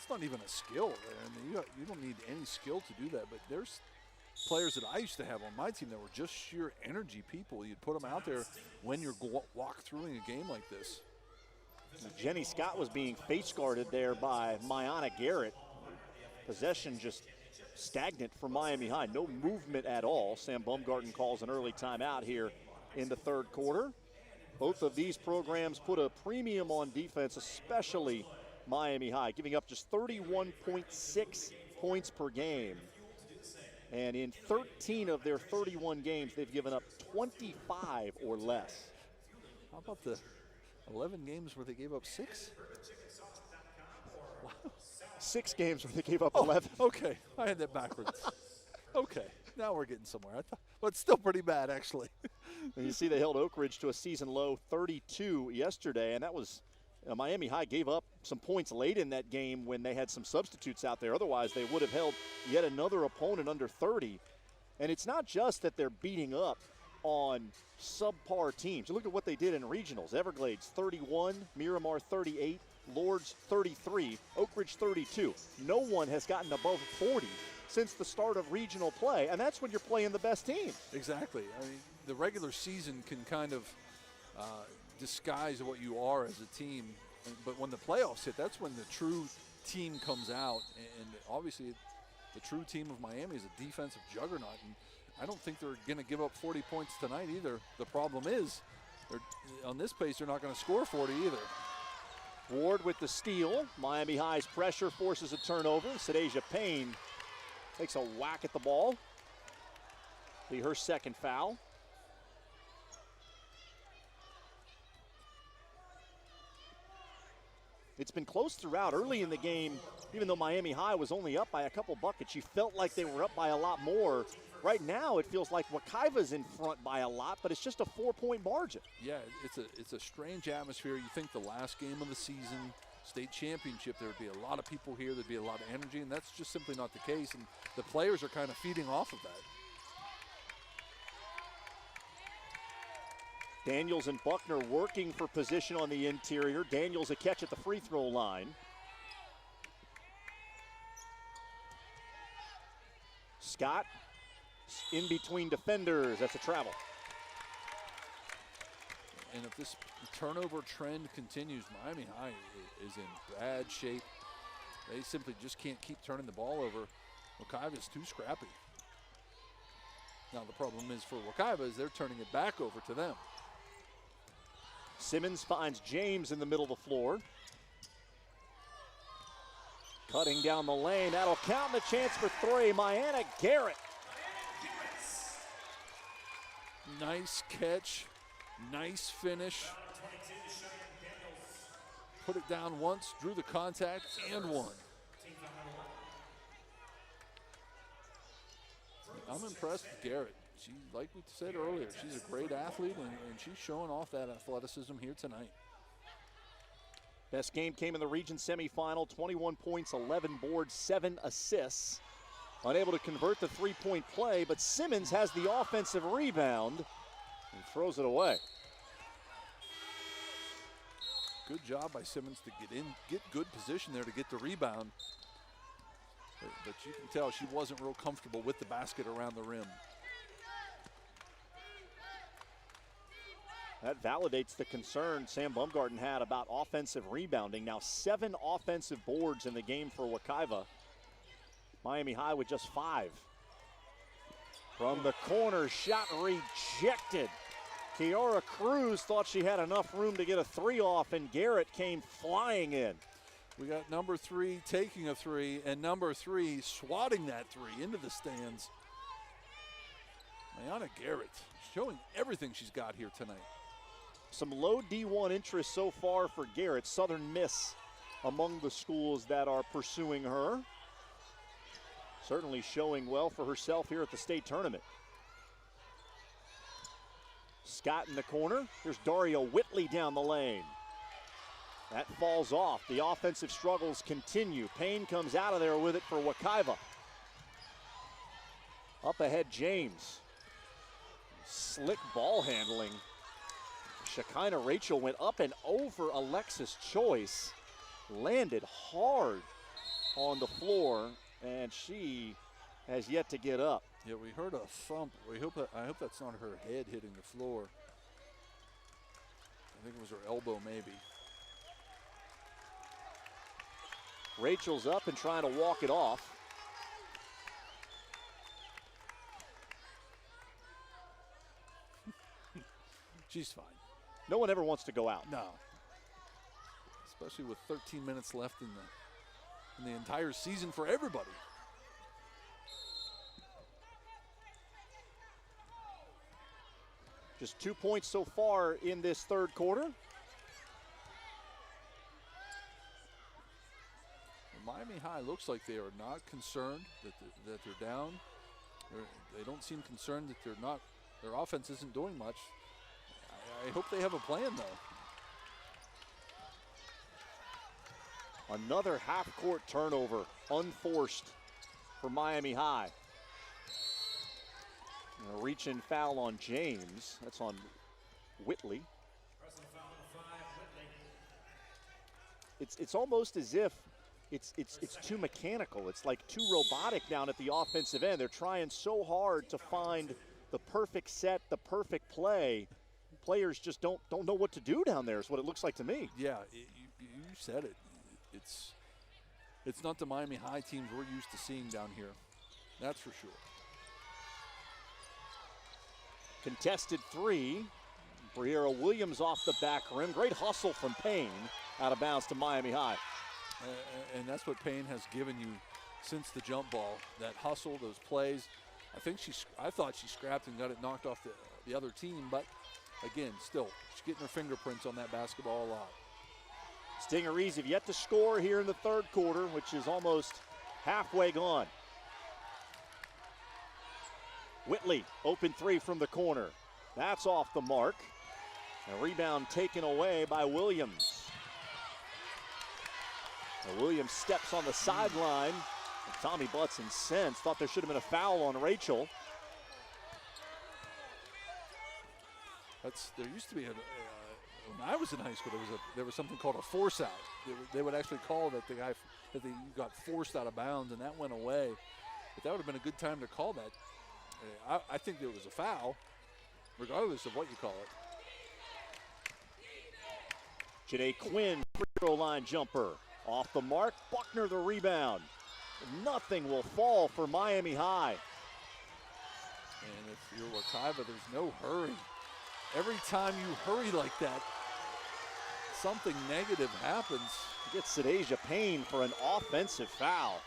not even a skill. I mean, you don't need any skill to do that, but there's players that I used to have on my team that were just sheer energy people. You'd put them out there when you're walk-throughing a game like this. Jenny Scott was being face guarded there by Mayana Garrett. Possession just stagnant for Miami High. No movement at all. Sam Baumgarten calls an early timeout here in the third quarter. Both of these programs put a premium on defense, especially Miami High, giving up just 31.6 points per game. And in 13 of their 31 games, they've given up 25 or less. How about the 11 games where they gave up 6? Wow. 6 games where they gave up 11. Okay, I had that backwards. Okay, now we're getting somewhere. But it's still pretty bad, actually. And you see they held Oak Ridge to a season low 32 yesterday, and that was Miami High gave up some points late in that game when they had some substitutes out there. Otherwise, they would have held yet another opponent under 30. And it's not just that they're beating up on subpar teams. You look at what they did in regionals. Everglades 31, Miramar 38, Lords 33, Oak Ridge 32. No one has gotten above 40 since the start of regional play, and that's when you're playing the best team. Exactly. I mean, the regular season can kind of disguise what you are as a team, but when the playoffs hit, that's when the true team comes out, and obviously the true team of Miami is a defensive juggernaut, and I don't think they're going to give up 40 points tonight either. The problem is, on this pace, they're not going to score 40 either. Ward with the steal. Miami High's pressure forces a turnover. Sadeja Payne takes a whack at the ball. Be her second foul. It's been close throughout. Early in the game, even though Miami High was only up by a couple buckets, you felt like they were up by a lot more. Right now, it feels like Wekiva's in front by a lot, but it's just a 4-point margin. Yeah, it's a strange atmosphere. You think the last game of the season, state championship, there would be a lot of people here, there'd be a lot of energy, and that's just simply not the case, and the players are kind of feeding off of that. Daniels and Buckner working for position on the interior. Daniels a catch at the free throw line. Scott in between defenders. That's a travel. And if this turnover trend continues, Miami High is in bad shape. They simply just can't keep turning the ball over. Wekiva is too scrappy. Now the problem is for Wekiva is they're turning it back over to them. Simmons finds James in the middle of the floor. Cutting down the lane, that'll count, and a chance for three. Myanna Garrett. Nice catch, nice finish. Put it down once, drew the contact, and won. I'm impressed with Garrett. She, like we said earlier, she's a great athlete, and she's showing off that athleticism here tonight. Best game came in the region semifinal, 21 points, 11 boards, 7 assists. Unable to convert the three-point play, but Simmons has the offensive rebound and throws it away. Good job by Simmons to get good position there to get the rebound. But you can tell she wasn't real comfortable with the basket around the rim. That validates the concern Sam Baumgarten had about offensive rebounding. Now 7 offensive boards in the game for Wekiva. Miami High with just 5. From the corner, shot rejected. Kiara Cruz thought she had enough room to get a 3 off, and Garrett came flying in. We got number 3 taking a 3, and number 3 swatting that 3 into the stands. Myanna Garrett showing everything she's got here tonight. Some low D1 interest so far for Garrett. Southern Miss among the schools that are pursuing her. Certainly showing well for herself here at the state tournament. Scott in the corner. Here's Daria Whitley down the lane. That falls off. The offensive struggles continue. Payne comes out of there with it for Wekiva. Up ahead, James. Slick ball handling. Shekinah Rachel went up and over Alexis Choice. Landed hard on the floor, and she has yet to get up. Yeah, we heard a thump. I hope that's not her head hitting the floor. I think it was her elbow, maybe. Rachel's up and trying to walk it off. She's fine. No one ever wants to go out. No. Especially with 13 minutes left in the entire season for everybody. Just 2 points so far in this third quarter. Miami High looks like they are not concerned that they're down. They don't seem concerned that their offense isn't doing much. I hope they have a plan, though. Another half-court turnover, unforced for Miami High. And a reach-in foul on James. That's on Whitley. Personal foul number 5, Whitley. It's almost as if it's too mechanical. It's like too robotic down at the offensive end. They're trying so hard to find the perfect set, the perfect play. Players just don't know what to do down there is what it looks like to me. Yeah, you said it. It's not the Miami High teams we're used to seeing down here. That's for sure. Contested 3. Briera Williams off the back rim. Great hustle from Payne. Out of bounds to Miami High. And that's what Payne has given you since the jump ball. That hustle, those plays. I thought she scrapped and got it knocked off the other team, but again, still, she's getting her fingerprints on that basketball a lot. Stingrays have yet to score here in the third quarter, which is almost halfway gone. Whitley, open 3 from the corner. That's off the mark. A rebound taken away by Williams. Now Williams steps on the sideline. And Tommy Butts incensed, thought there should have been a foul on Rachel. There used to be when I was in high school, there was something called a force out. They would actually call that the guy that they got forced out of bounds, and that went away. But that would have been a good time to call that. I think there was a foul, regardless of what you call it. Janae Quinn, free throw line jumper. Off the mark, Buckner the rebound. Nothing will fall for Miami High. And if you're Wekiva, there's no hurry. Every time you hurry like that, something negative happens. Gets Sadeja Payne for an offensive foul.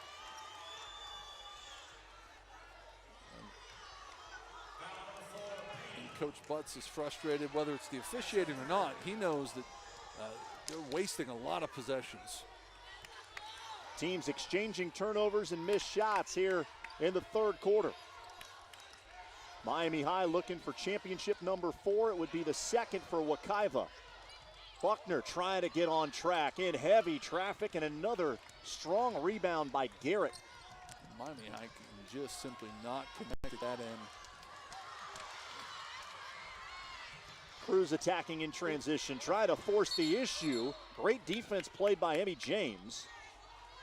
And Coach Butts is frustrated, whether it's the officiating or not. He knows that they're wasting a lot of possessions. Teams exchanging turnovers and missed shots here in the third quarter. Miami High looking for championship number 4. It would be the second for Wekiva. Buckner trying to get on track in heavy traffic, and another strong rebound by Garrett. Miami High can just simply not connect at that end. Cruz attacking in transition, try to force the issue. Great defense played by Emmy James.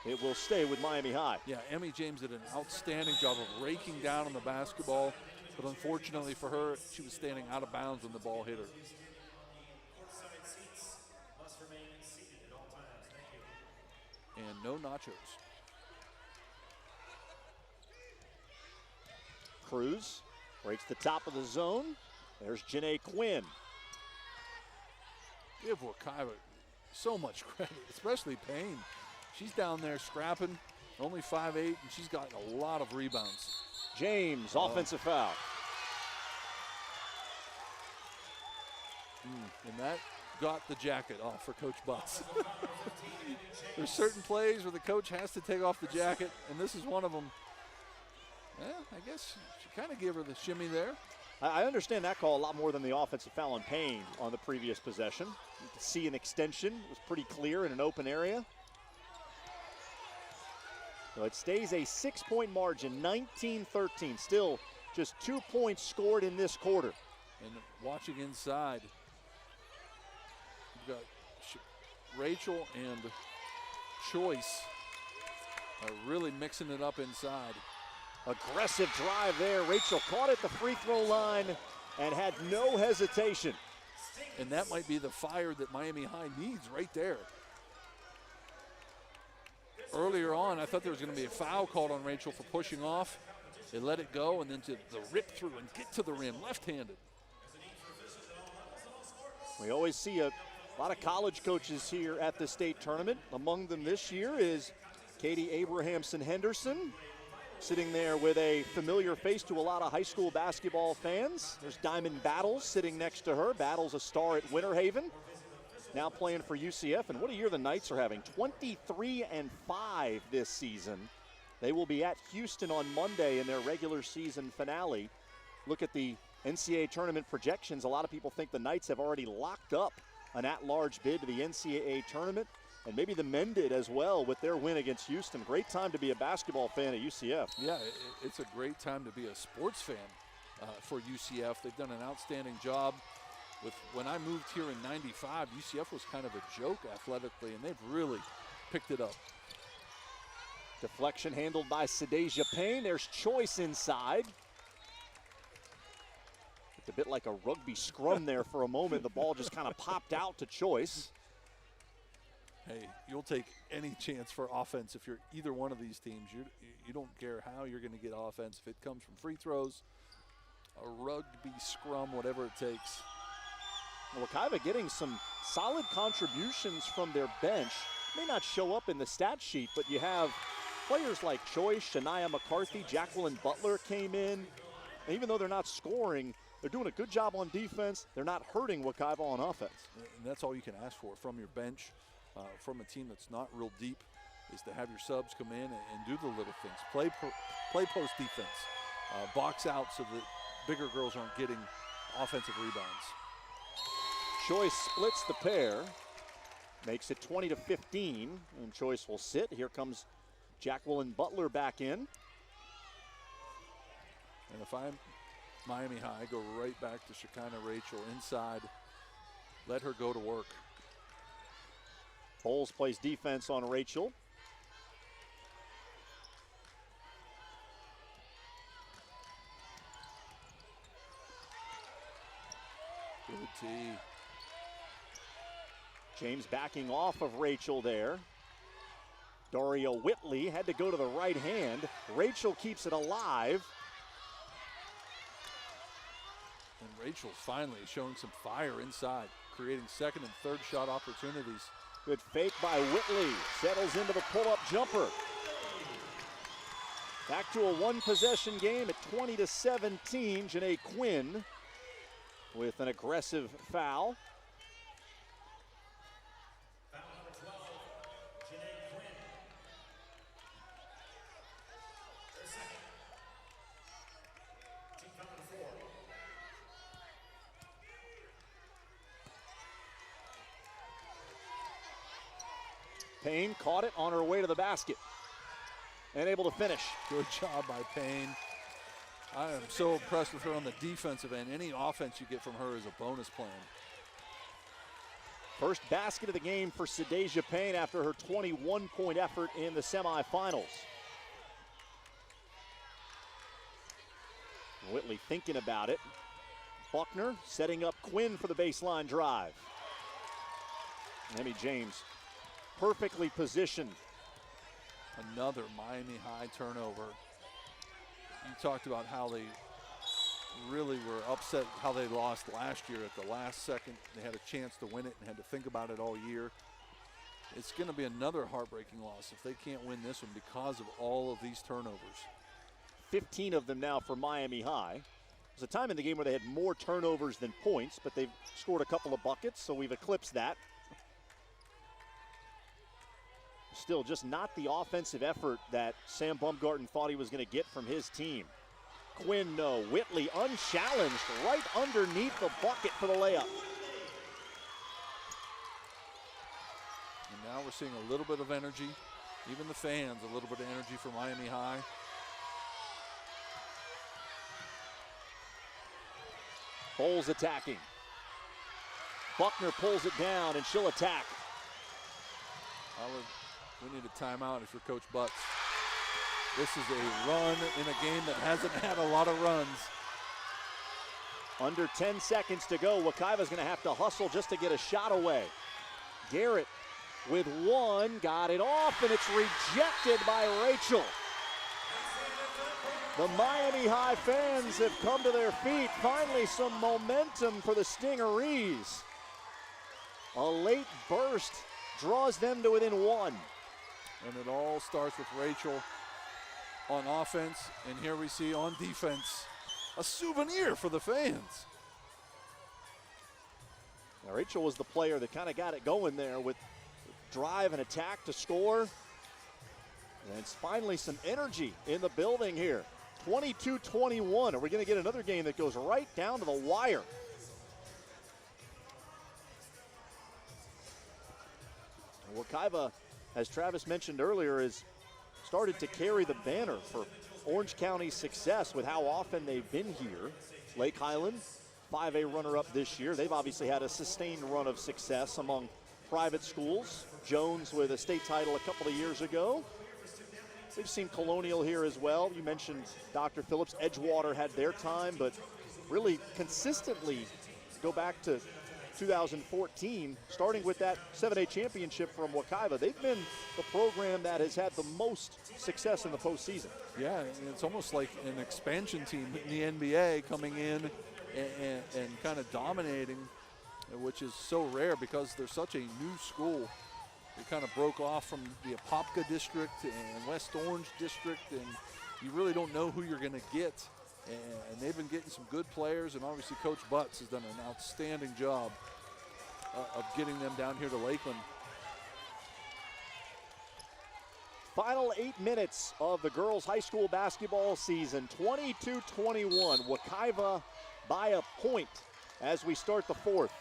It will stay with Miami High. Yeah, Emmy James did an outstanding job of raking down on the basketball, but unfortunately for her, she was standing out of bounds when the ball hit her. And no nachos. Cruz breaks the top of the zone. There's Janae Quinn. Give Wekiva so much credit, especially Payne. She's down there scrapping, only 5'8", and she's got a lot of rebounds. James, offensive foul. And that got the jacket off for Coach Butts. There's certain plays where the coach has to take off the jacket, and this is one of them. Yeah, I guess she kind of gave her the shimmy there. I understand that call a lot more than the offensive foul on Payne on the previous possession. You can see an extension. It was pretty clear in an open area. So it stays a 6-point margin, 19-13. Still just 2 points scored in this quarter. And watching inside, you've got Rachel and Choice really mixing it up inside. Aggressive drive there. Rachel caught at the free throw line and had no hesitation. And that might be the fire that Miami High needs right there. Earlier on, I thought there was going to be a foul called on Rachel for pushing off. They let it go, and then to the rip through and get to the rim, left-handed. We always see a lot of college coaches here at the state tournament. Among them this year is Katie Abrahamson-Henderson, sitting there with a familiar face to a lot of high school basketball fans. There's Diamond Battles sitting next to her. Battles a star at Winter Haven, now playing for UCF. And what a year the Knights are having, 23-5 this season. They will be at Houston on Monday in their regular season finale. Look at the NCAA tournament projections. A lot of people think the Knights have already locked up an at-large bid to the NCAA tournament, and maybe the men did as well with their win against Houston. Great time to be a basketball fan at UCF. Yeah, it's a great time to be a sports fan for UCF. They've done an outstanding job. When I moved here in '95, UCF was kind of a joke athletically, and they've really picked it up. Deflection handled by Sadeja Payne. There's Choice inside. It's a bit like a rugby scrum there for a moment. The ball just kind of popped out to Choice. Hey, you'll take any chance for offense if you're either one of these teams. You don't care how you're going to get offense. If it comes from free throws, a rugby scrum, whatever it takes. Wekiva getting some solid contributions from their bench. May not show up in the stat sheet, but you have players like Choice, Shania McCarthy, Jacqueline Butler came in. And even though they're not scoring, they're doing a good job on defense. They're not hurting Wekiva on offense. And that's all you can ask for from your bench, from a team that's not real deep, is to have your subs come in and do the little things. Play post defense. Box out so that bigger girls aren't getting offensive rebounds. Choice splits the pair, makes it 20-15, and Choice will sit. Here comes Jacqueline Butler back in. And if I'm Miami High, go right back to Shekinah Rachel inside. Let her go to work. Bowles plays defense on Rachel. Good tee. James backing off of Rachel there. Daria Whitley had to go to the right hand. Rachel keeps it alive. And Rachel's finally showing some fire inside, creating second and third shot opportunities. Good fake by Whitley. Settles into the pull-up jumper. Back to a one-possession game at 20-17. Janae Quinn with an aggressive foul. Payne caught it on her way to the basket and able to finish. Good job by Payne. I am so impressed with her on the defensive end. Any offense you get from her is a bonus plan. First basket of the game for Sadeja Payne after her 21-point effort in the semifinals. Whitley thinking about it. Buckner setting up Quinn for the baseline drive. Emmy James perfectly positioned. Another Miami High turnover. You talked about how they really were upset how they lost last year at the last second. They had a chance to win it and had to think about it all year. It's going to be another heartbreaking loss if they can't win this one because of all of these turnovers. 15 of them now for Miami High. There's a time in the game where they had more turnovers than points, but they've scored a couple of buckets, so we've eclipsed that. Still just not the offensive effort that Sam Baumgarten thought he was going to get from his team. Quinn, no. Whitley unchallenged right underneath the bucket for the layup. And now we're seeing a little bit of energy. Even the fans, a little bit of energy for Miami High. Bowles attacking. Buckner pulls it down and she'll attack. We need a timeout if you're Coach Butts. This is a run in a game that hasn't had a lot of runs. Under 10 seconds to go. Wekiva's going to have to hustle just to get a shot away. Garrett with one, got it off, and it's rejected by Rachel. The Miami High fans have come to their feet. Finally some momentum for the Stingrays. A late burst draws them to within one. And it all starts with Rachel on offense, and here we see on defense, a souvenir for the fans. Now, Rachel was the player that kind of got it going there with drive and attack to score. And it's finally some energy in the building here. 22-21. Are we going to get another game that goes right down to the wire? Wekiva, as Travis mentioned earlier, has started to carry the banner for Orange County's success with how often they've been here. Lake Highland, 5A runner-up this year. They've obviously had a sustained run of success among private schools. Jones with a state title a couple of years ago. We've seen Colonial here as well. You mentioned Dr. Phillips. Edgewater had their time, but really consistently go back to 2014, starting with that 7A championship from Wekiva. They've been the program that has had the most success in the postseason. Yeah, and it's almost like an expansion team in the NBA coming in and kind of dominating, which is so rare because they're such a new school. They kind of broke off from the Apopka district and West Orange district, and you really don't know who you're going to get. And they've been getting some good players, and obviously Coach Butts has done an outstanding job of getting them down here to Lakeland. Final 8 minutes of the girls' high school basketball season, 22-21. Wekiva by a point as we start the fourth.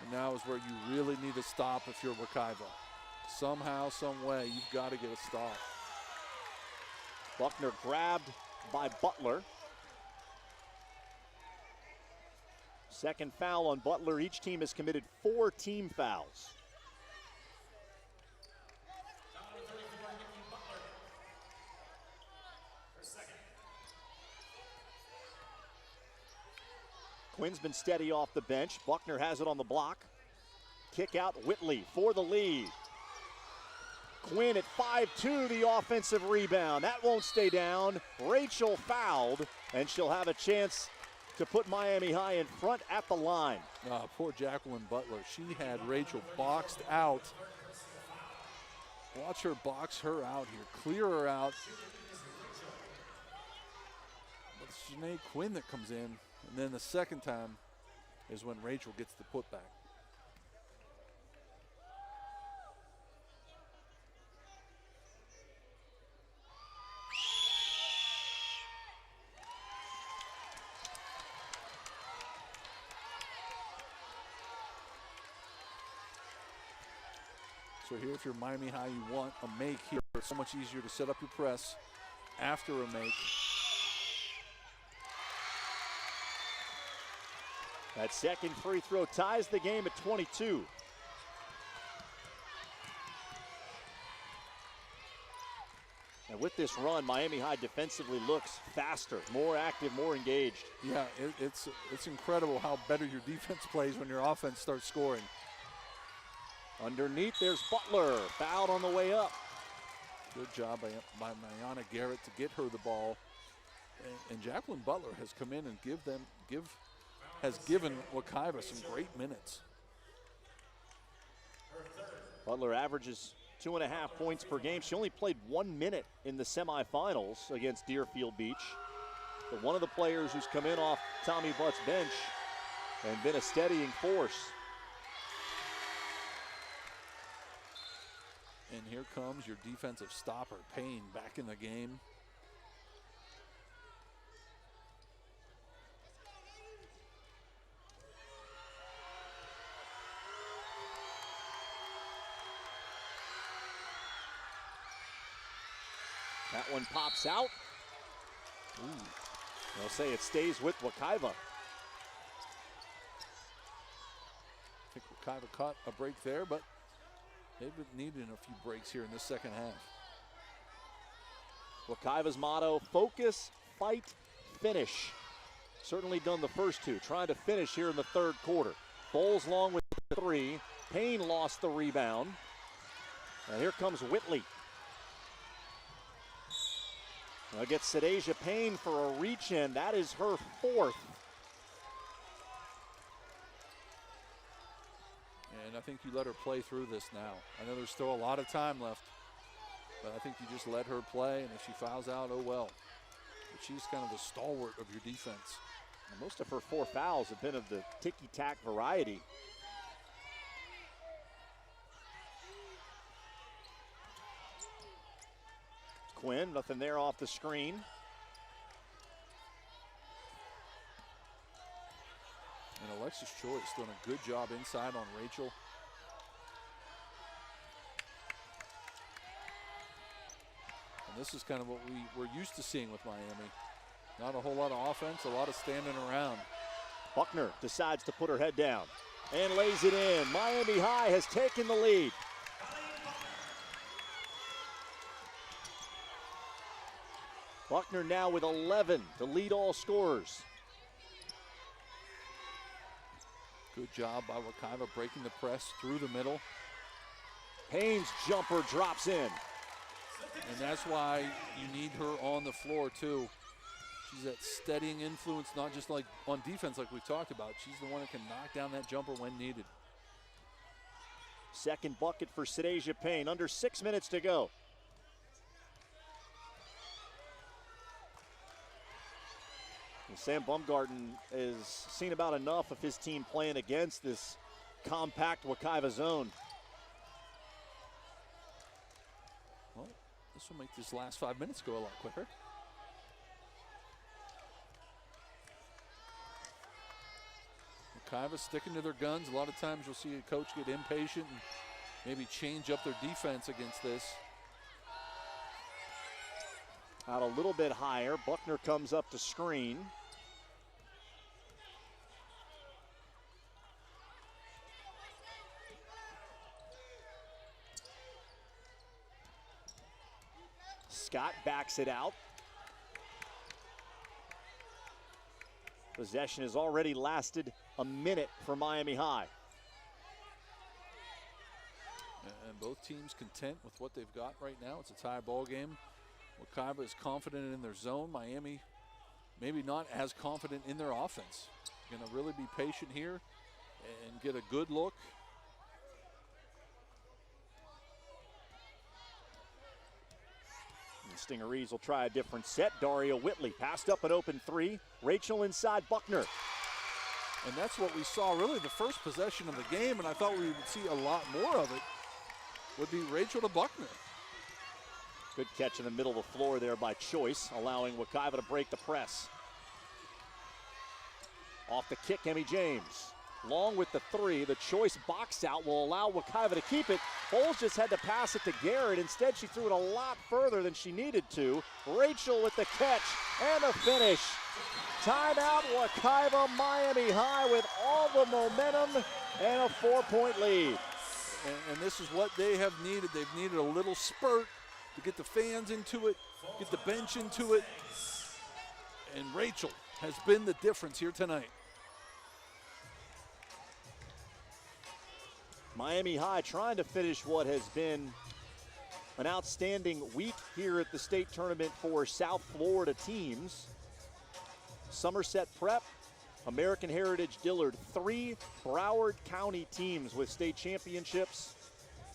And now is where you really need to stop if you're Wekiva. Somehow, some way, you've got to get a stop. Buckner grabbed by Butler. Second foul on Butler. Each team has committed 4 team fouls. Quinn's been steady off the bench. Buckner has it on the block. Kick out Whitley for the lead. Quinn at 5'2", the offensive rebound. That won't stay down. Rachel fouled, and she'll have a chance to put Miami High in front at the line. Poor Jacqueline Butler. She had Rachel boxed out. Watch her box her out here. Clear her out. But it's Janae Quinn that comes in. And then the second time is when Rachel gets the putback. So here, if you're Miami High, you want a make here. It's so much easier to set up your press after a make. That second free throw ties the game at 22. And with this run, Miami High defensively looks faster, more active, more engaged. Yeah, it's incredible how better your defense plays when your offense starts scoring. Underneath, there's Butler, fouled on the way up. Good job by Mayana Garrett to get her the ball. And Jacqueline Butler has come in and has given Wekiva some great minutes. Butler averages 2.5 points per game. She only played 1 minute in the semifinals against Deerfield Beach. But one of the players who's come in off Tommy Butt's bench and been a steadying force. And here comes your defensive stopper, Payne, back in the game. That one pops out. Ooh. They'll say it stays with Wekiva. I think Wekiva caught a break there, but they've been needing a few breaks here in the second half. Wekiva's motto, focus, fight, finish. Certainly done the first two, trying to finish here in the third quarter. Bowles long with the 3. Payne lost the rebound. And here comes Whitley. Now gets Sadasia Payne for a reach in. That is her 4th. And I think you let her play through this now. I know there's still a lot of time left, but I think you just let her play, and if she fouls out, oh well. But she's kind of the stalwart of your defense. And most of her 4 fouls have been of the ticky-tack variety. Quinn, nothing there off the screen. And Alexis Choice doing a good job inside on Rachel. And this is kind of what we're used to seeing with Miami. Not a whole lot of offense, a lot of standing around. Buckner decides to put her head down and lays it in. Miami High has taken the lead. Buckner now with 11 to lead all scorers. Good job by Wekiva breaking the press through the middle. Payne's jumper drops in. And that's why you need her on the floor too. She's that steadying influence, not just like on defense like we've talked about. She's the one that can knock down that jumper when needed. Second bucket for Sadeja Payne, under 6 minutes to go. And Sam Baumgarten has seen about enough of his team playing against this compact Wekiva zone. Well, this will make this last 5 minutes go a lot quicker. Wekiva sticking to their guns. A lot of times you'll see a coach get impatient and maybe change up their defense against this. Out a little bit higher. Buckner comes up to screen. Scott backs it out. Possession has already lasted a minute for Miami High. And both teams content with what they've got right now. It's a tie ball game. Wekiva is confident in their zone. Miami maybe not as confident in their offense. Going to really be patient here and get a good look. Stingrays will try a different set. Daria Whitley passed up an open three. Rachel inside Buckner. And that's what we saw really the first possession of the game, and I thought we would see a lot more of it, would be Rachel to Buckner. Good catch in the middle of the floor there by Choice, allowing Wekiva to break the press. Off the kick, Emmy James. Long with the three, the Choice box out will allow Wekiva to keep it. Bowles just had to pass it to Garrett. Instead, she threw it a lot further than she needed to. Rachel with the catch and the finish. Timeout, Wekiva, Miami High with all the momentum and a 4-point lead. And this is what they have needed. They've needed a little spurt to get the fans into it, get the bench into it. And Rachel has been the difference here tonight. Miami High trying to finish what has been an outstanding week here at the state tournament for South Florida teams. Somerset Prep, American Heritage Dillard, 3 Broward County teams with state championships.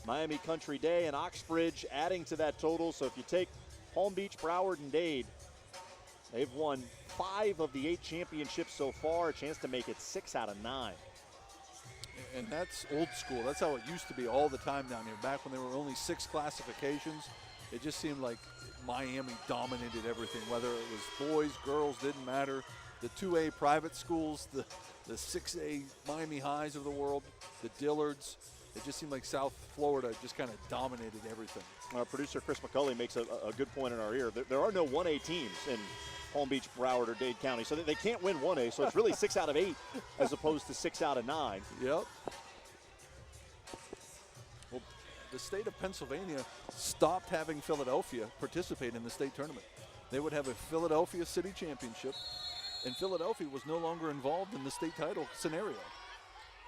Miami Country Day and Oxbridge adding to that total. So if you take Palm Beach, Broward, and Dade, they've won 5 of the 8 championships so far. A chance to make it 6 out of 9. And that's old school. That's how it used to be all the time down here. Back when there were only 6 classifications, it just seemed like Miami dominated everything. Whether it was boys, girls, didn't matter. The 2A private schools, the 6A Miami Highs of the world, the Dillards. It just seemed like South Florida just kind of dominated everything. Our producer Chris McCulley makes a good point in our ear. There are no 1A teams in Palm Beach, Broward, or Dade County, so they can't win 1A, so it's really 6 out of 8 as opposed to 6 out of 9. Yep. Well, the state of Pennsylvania stopped having Philadelphia participate in the state tournament. They would have a Philadelphia City Championship, and Philadelphia was no longer involved in the state title scenario.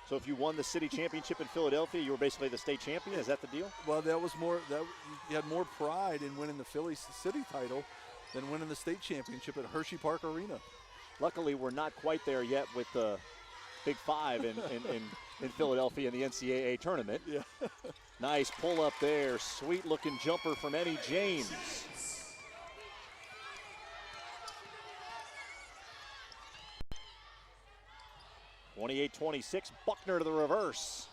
So if you won the city championship in Philadelphia, you were basically the state champion? Is that the deal? Well, that was more, you had more pride in winning the Philly City title than winning the state championship at Hershey Park Arena. Luckily, we're not quite there yet with the Big Five in Philadelphia in the NCAA tournament. Yeah. Nice pull up there. Sweet looking jumper from Emmy James. 28-26, Buckner to the reverse.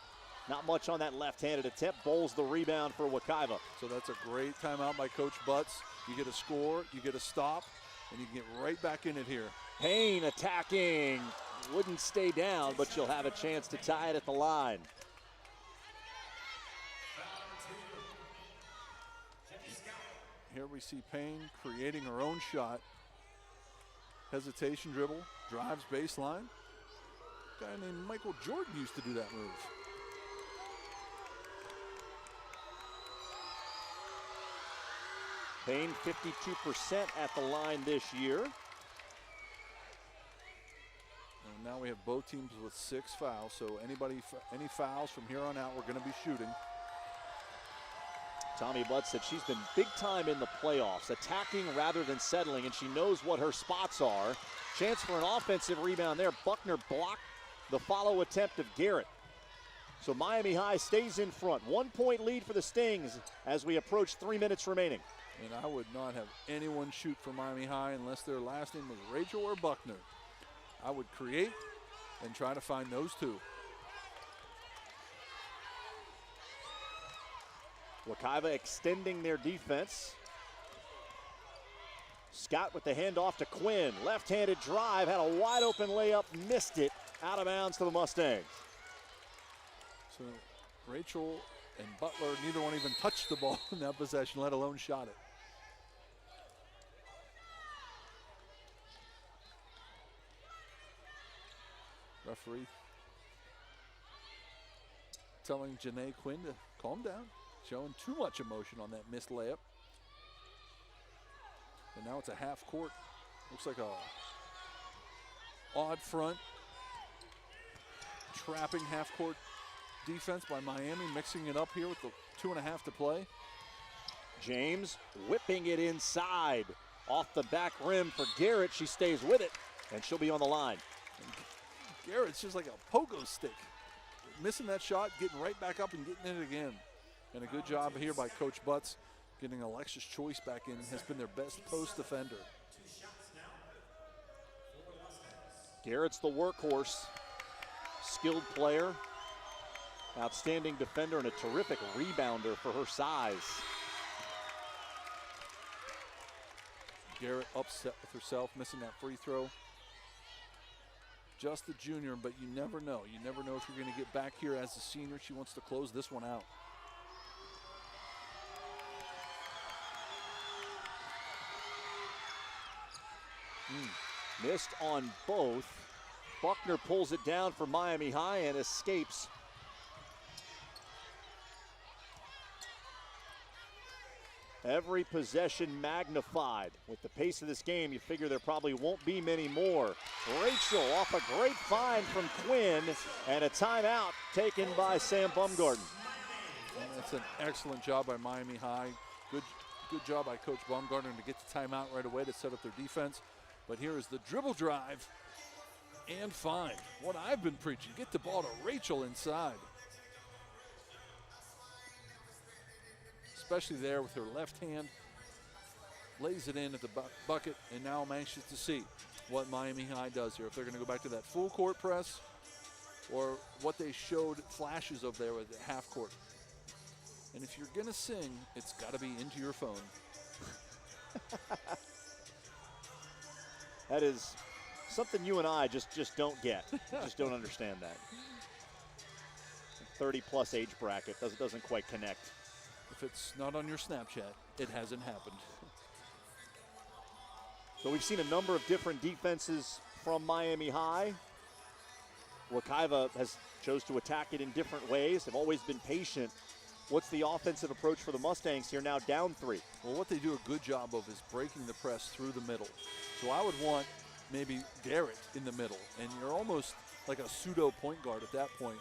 Not much on that left-handed attempt. Bowles the rebound for Wekiva. So that's a great timeout by Coach Butts. You get a score, you get a stop, and you can get right back in it here. Payne attacking. Wouldn't stay down, but she'll have a chance to tie it at the line. Here we see Payne creating her own shot. Hesitation dribble, drives baseline. A guy named Michael Jordan used to do that move. Payne 52% at the line this year. And now we have both teams with 6 fouls, so any fouls from here on out, we're going to be shooting. Tommy Butt said she's been big time in the playoffs, attacking rather than settling, and she knows what her spots are. Chance for an offensive rebound there. Buckner blocked the follow attempt of Garrett. So Miami High stays in front. 1-point lead for the Stings as we approach 3 minutes remaining. And I would not have anyone shoot for Miami High unless their last name was Rachel or Buckner. I would create and try to find those two. Wekiva extending their defense. Scott with the handoff to Quinn. Left-handed drive, had a wide open layup, missed it. Out of bounds to the Mustangs. So Rachel and Butler, neither one even touched the ball in that possession, let alone shot it. Referee telling Janae Quinn to calm down, showing too much emotion on that missed layup. And now it's a half court. Looks like a odd front, trapping half court defense by Miami, mixing it up here with the 2.5 to play. James whipping it inside. Off the back rim for Garrett. She stays with it, and she'll be on the line. Garrett's just like a pogo stick. Missing that shot, getting right back up and getting it again. And a good job here by Coach Butts. Getting Alexis Choice back in, has been their best post defender. Garrett's the workhorse. Skilled player. Outstanding defender and a terrific rebounder for her size. Garrett upset with herself, missing that free throw. Just a junior, but you never know. You never know if you're going to get back here as a senior. She wants to close this one out. Missed on both. Buckner pulls it down for Miami High and escapes. Every possession magnified. With the pace of this game, you figure there probably won't be many more. Rachel off a great find from Quinn, and a timeout taken by Sam Bumgarden. And that's an excellent job by Miami High. Good job by Coach Baumgartner to get the timeout right away to set up their defense. But here is the dribble drive and find. What I've been preaching, get the ball to Rachel inside. Especially there with her left hand. Lays it in at the bucket, and now I'm anxious to see what Miami High does here. If they're going to go back to that full court press or what they showed flashes of there with the half court. And if you're going to sing, it's got to be into your phone. That is something you and I just don't get. Just don't understand that. 30-plus age bracket doesn't quite connect. If it's not on your Snapchat, it hasn't happened. So we've seen a number of different defenses from Miami High. Wekiva has chose to attack it in different ways. They've always been patient. What's the offensive approach for the Mustangs here now down 3? Well, what they do a good job of is breaking the press through the middle. So I would want maybe Garrett in the middle, and you're almost like a pseudo point guard at that point.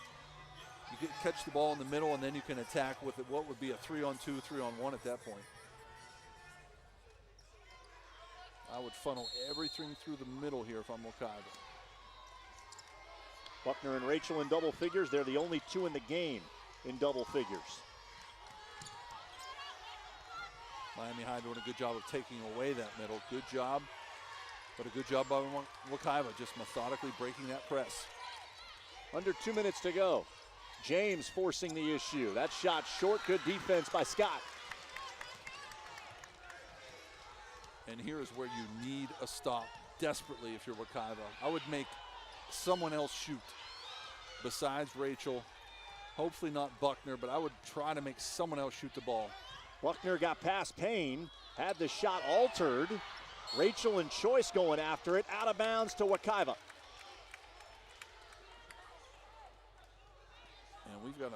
You catch the ball in the middle, and then you can attack with it. What would be a 3-on-2, 3-on-1 at that point. I would funnel everything through the middle here if I'm Wekiva. Buckner and Rachel in double figures. They're the only 2 in the game in double figures. Miami High doing a good job of taking away that middle. Good job, but a good job by Wekiva, just methodically breaking that press. Under 2 minutes to go. James forcing the issue. That shot short. Good defense by Scott. And here is where you need a stop desperately if you're Wekiva. I would make someone else shoot besides Rachel. Hopefully not Buckner, but I would try to make someone else shoot the ball. Buckner got past Payne, had the shot altered, Rachel and Choice going after it, out of bounds to Wekiva. And we've got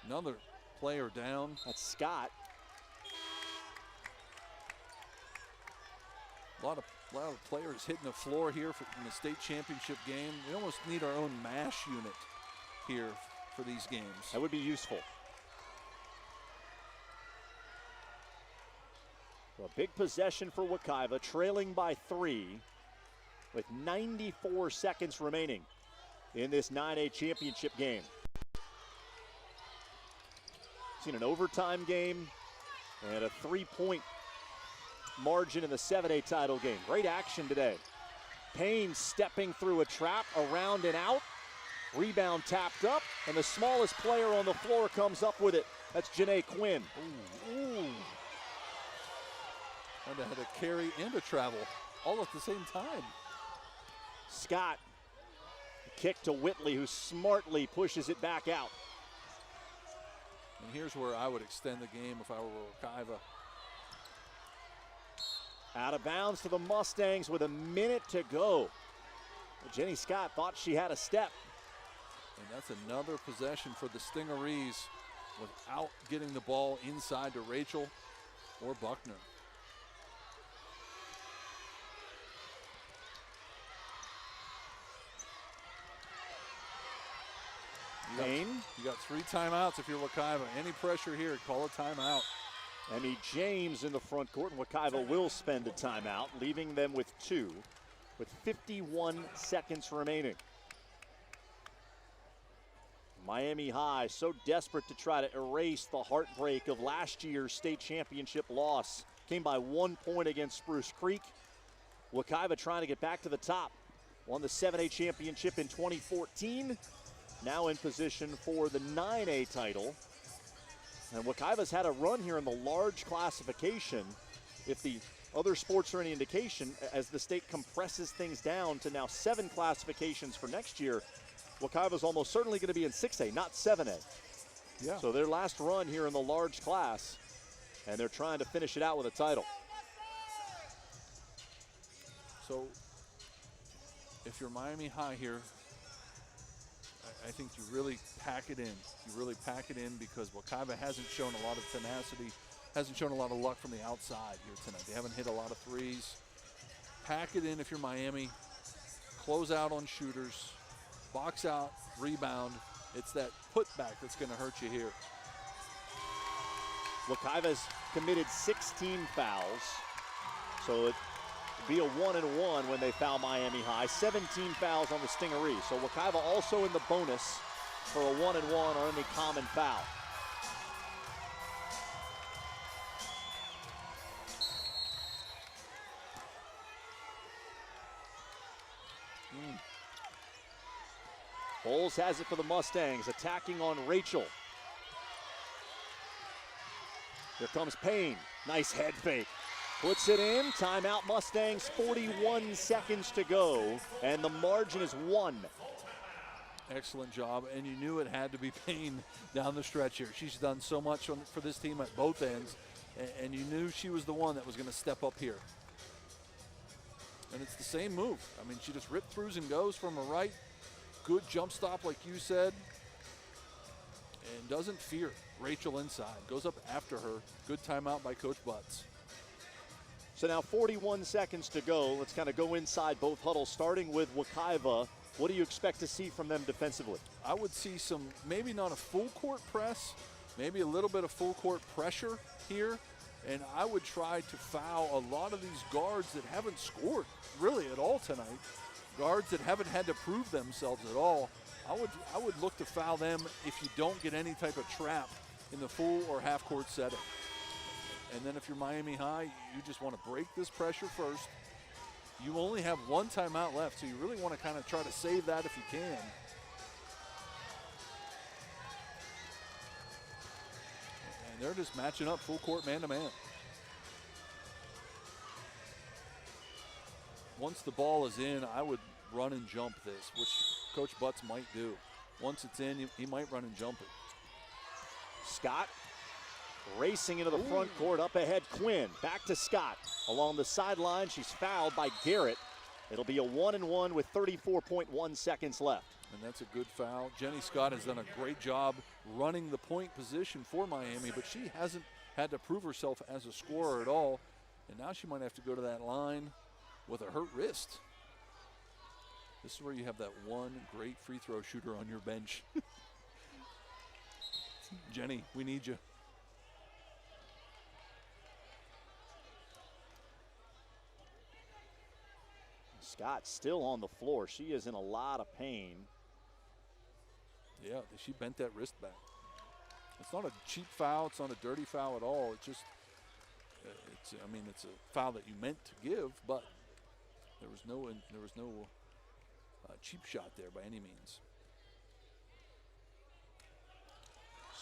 another player down. That's Scott. A lot of players hitting the floor here in the state championship game. We almost need our own MASH unit here for these games. That would be useful. Well, a big possession for Wekiva, trailing by 3 with 94 seconds remaining in this 9A championship game. Seen an overtime game and a 3-point margin in the 7A title game. Great action today. Payne stepping through a trap, around and out. Rebound tapped up, and the smallest player on the floor comes up with it. That's Janae Quinn. Ooh. And they had a carry and a travel all at the same time. Scott, kick to Whitley, who smartly pushes it back out. And here's where I would extend the game if I were Wekiva. Out of bounds to the Mustangs with a minute to go. Jenny Scott thought she had a step. And that's another possession for the Stingrays without getting the ball inside to Rachel or Buckner. Payne. You got 3 timeouts if you're Wekiva. Any pressure here, call a timeout. Emmy James in the front court, and Wekiva will spend a timeout, leaving them with 2 with 51 seconds remaining. Miami High so desperate to try to erase the heartbreak of last year's state championship loss. Came by 1 point against Spruce Creek. Wekiva trying to get back to the top. Won the 7A championship in 2014. Now in position for the 9A title. And Wekiva's had a run here in the large classification. If the other sports are any indication, as the state compresses things down to now 7 classifications for next year, Wekiva's almost certainly going to be in 6A, not 7A. Yeah. So their last run here in the large class, and they're trying to finish it out with a title. So if you're Miami High here, I think you really pack it in. You really pack it in because Wekiva hasn't shown a lot of tenacity, hasn't shown a lot of luck from the outside here tonight. They haven't hit a lot of threes. Pack it in if you're Miami. Close out on shooters. Box out, rebound. It's that putback that's going to hurt you here. Wekiva's committed 16 fouls, so it be a 1-and-1 when they foul Miami High. 17 fouls on the Stingarees. So Wekiva also in the bonus for a 1-and-1 or any common foul. Bowles has it for the Mustangs, attacking on Rachel. Here comes Payne. Nice head fake. Puts it in. Timeout Mustangs, 41 seconds to go, and the margin is 1. Excellent job, and you knew it had to be Payne down the stretch here. She's done so much for this team at both ends, and you knew she was the one that was going to step up here. And it's the same move. I mean, she just rip throughs and goes from her right. Good jump stop, like you said, and doesn't fear Rachel inside. Goes up after her. Good timeout by Coach Butts. So now 41 seconds to go. Let's kind of go inside both huddles, starting with Wekiva. What do you expect to see from them defensively? I would see some, maybe not a full court press, maybe a little bit of full court pressure here. And I would try to foul a lot of these guards that haven't scored really at all tonight. Guards that haven't had to prove themselves at all. I would look to foul them if you don't get any type of trap in the full or half court setting. And then if you're Miami High, you just want to break this pressure first. You only have 1 timeout left, so you really want to kind of try to save that if you can. And they're just matching up full court man-to-man. Once the ball is in, I would run and jump this, which Coach Butts might do. Once it's in, he might run and jump it. Scott Racing into the front court, up ahead Quinn. Back to Scott. Along the sideline, she's fouled by Garrett. It'll be a 1-and-1 with 34.1 seconds left. And that's a good foul. Jenny Scott has done a great job running the point position for Miami, but she hasn't had to prove herself as a scorer at all. And now she might have to go to that line with a hurt wrist. This is where you have that one great free throw shooter on your bench. Jenny, we need you. Scott still on the floor. She is in a lot of pain. Yeah, she bent that wrist back. It's not a cheap foul. It's not a dirty foul at all. It's just, it's a foul that you meant to give, but there was no cheap shot there by any means.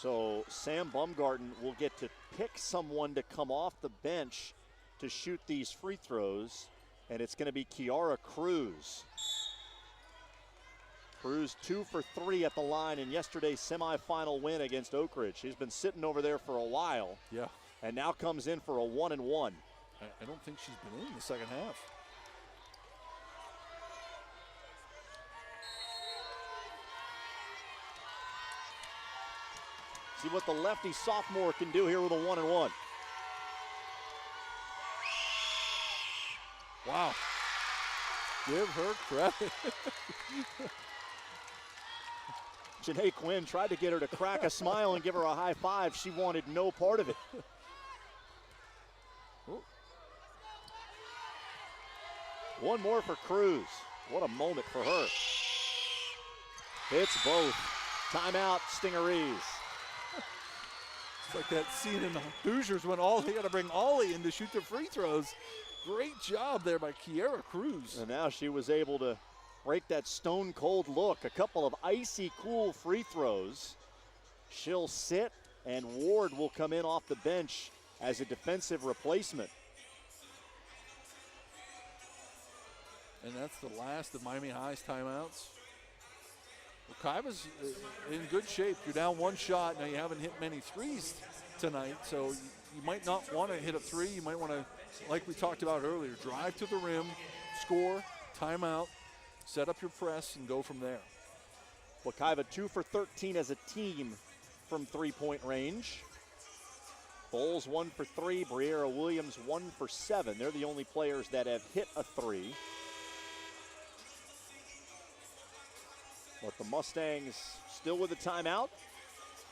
So Sam Baumgarten will get to pick someone to come off the bench to shoot these free throws, and it's going to be Kiara Cruz. Cruz 2 for 3 at the line in yesterday's semifinal win against Oak Ridge. She's been sitting over there for a while. Yeah. And now comes in for a 1-and-1. I don't think she's been in the second half. See what the lefty sophomore can do here with a 1-and-1. Wow. Give her credit. Janae Quinn tried to get her to crack a smile and give her a high five. She wanted no part of it. One more for Cruz. What a moment for her. It's both. Timeout, Stingrays. It's like that scene in the Hoosiers when they got to bring Ollie in to shoot the free throws. Great job there by Kiara Cruz. And now she was able to break that stone cold look. A couple of icy cool free throws. She'll sit, and Ward will come in off the bench as a defensive replacement. And that's the last of Miami High's timeouts. Wekiva's in good shape. You're down one shot. Now you haven't hit many threes tonight, so you might not want to hit a three. You might want to, like we talked about earlier, drive to the rim, score, timeout, set up your press, and go from there. Wekiva 2 for 13 as a team from three-point range. Bowles 1 for 3. Briera Williams 1 for 7. They're the only players that have hit a three. But the Mustangs still with a timeout.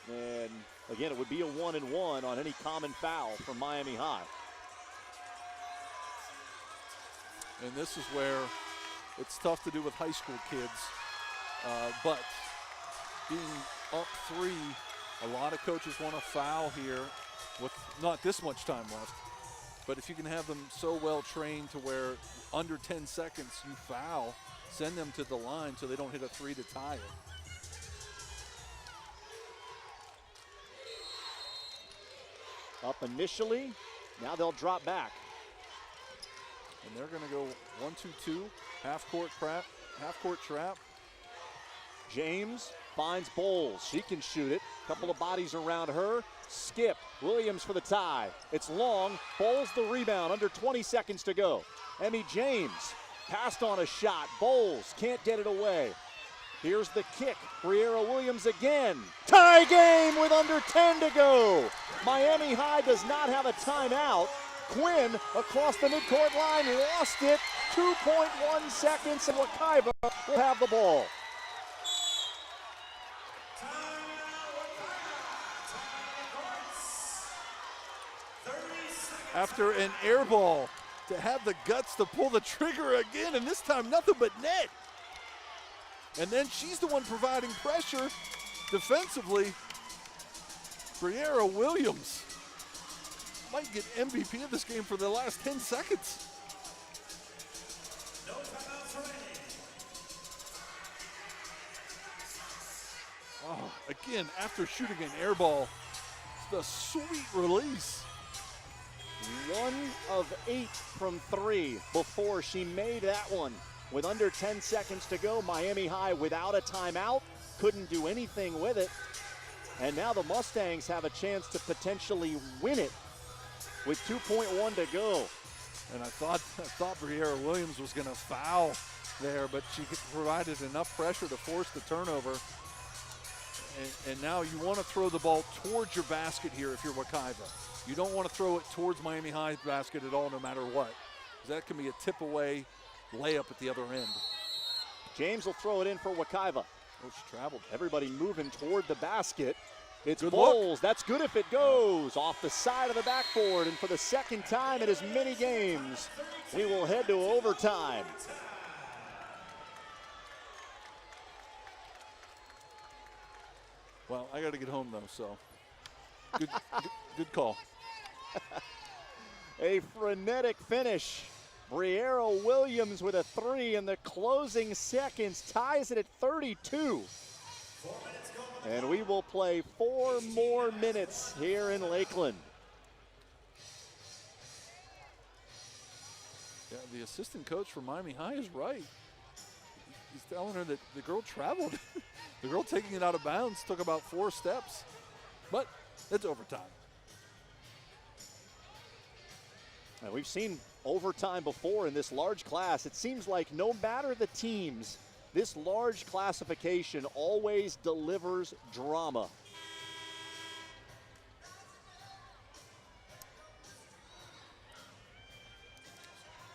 And again, it would be a 1-and-1 on any common foul from Miami High. And this is where it's tough to do with high school kids. But being up 3, a lot of coaches want to foul here with not this much time left. But if you can have them so well trained to where under 10 seconds you foul, send them to the line so they don't hit a three to tie it. Up initially, now they'll drop back. And they're going to go 1-2-2, half-court trap. James finds Bowles. She can shoot it. Couple of bodies around her. Skip. Williams for the tie. It's long. Bowles the rebound. Under 20 seconds to go. Emmy James passed on a shot. Bowles can't get it away. Here's the kick. Briera Williams again. Tie game with under 10 to go. Miami High does not have a timeout. Quinn across the midcourt line lost it. 2.1 seconds and Wekiva will have the ball. After an air ball, to have the guts to pull the trigger again, and this time nothing but net. And then she's the one providing pressure defensively. Briera Williams might get MVP of this game for the last 10 seconds. No timeouts remaining. Oh, again, after shooting an air ball, the sweet release. 1 of 8 from 3 before she made that one. With under 10 seconds to go, Miami High without a timeout. Couldn't do anything with it. And now the Mustangs have a chance to potentially win it with 2.1 to go. And I thought Briera Williams was going to foul there, but she provided enough pressure to force the turnover. And now you want to throw the ball towards your basket here if you're Wekiva. You don't want to throw it towards Miami High's basket at all, no matter what. That can be a tip away layup at the other end. James will throw it in for Wekiva. Oh, she traveled. Everybody moving toward the basket. It's Good Bowles. look. That's good if it goes. Off the side of the backboard. And for the second time in as many games, we will head to overtime. Well, I got to get home, though, so good call. A frenetic finish. Briera Williams with a 3 in the closing seconds ties it at 32. And we will play 4 more minutes here in Lakeland. Yeah, the assistant coach for Miami High is right. He's telling her that the girl traveled. The girl taking it out of bounds took about 4 steps. But it's overtime. Now, we've seen overtime before in this large class. It seems like no matter the teams, this large classification always delivers drama.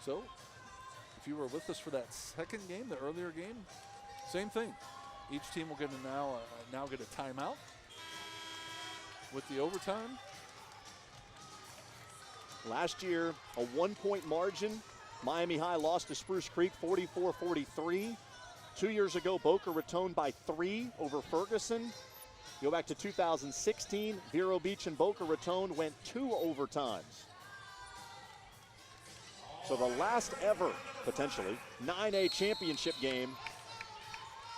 So, if you were with us for that second game, the earlier game, same thing. Each team will get now get a timeout with the overtime. Last year, a 1-point margin. Miami High lost to Spruce Creek 44-43. 2 years ago, Boca Raton by 3 over Ferguson. Go back to 2016, Vero Beach and Boca Raton went 2 overtimes. So the last ever, potentially, 9A championship game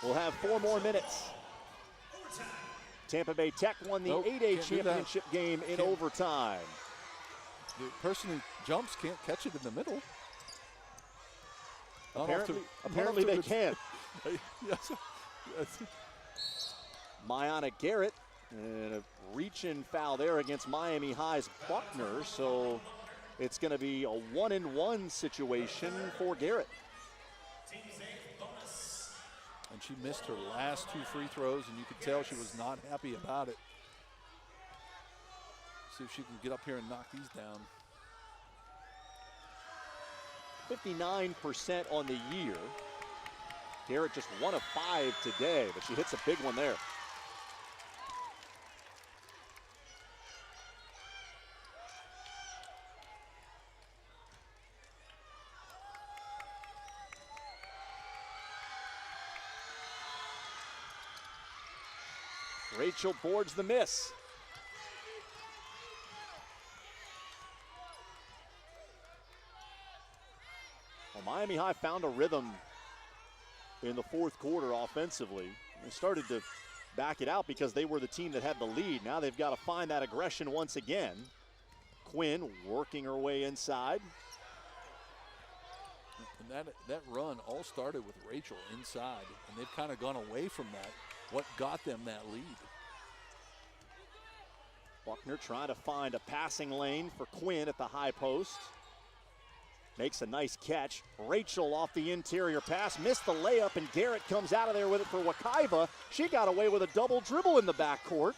will have 4 more minutes. Tampa Bay Tech won the 8A championship game in overtime. The person who jumps can't catch it in the middle. Apparently they can. Yes. Mayana Garrett, and a reach-in foul there against Miami High's Buckner, so it's going to be a 1-and-1 situation for Garrett. And she missed her last 2 free throws, and you could tell she was not happy about it. See if she can get up here and knock these down. 59% on the year. Garrett just 1 of 5 today, but she hits a big one there. Rachel boards the miss. Well, Miami High found a rhythm in the 4th quarter offensively. They started to back it out because they were the team that had the lead. Now they've got to find that aggression once again. Quinn working her way inside. And that run all started with Rachel inside, and they've kind of gone away from that. What got them that lead? Buckner trying to find a passing lane for Quinn at the high post. Makes a nice catch. Rachel off the interior pass, missed the layup, and Garrett comes out of there with it for Wekiva. She got away with a double dribble in the backcourt.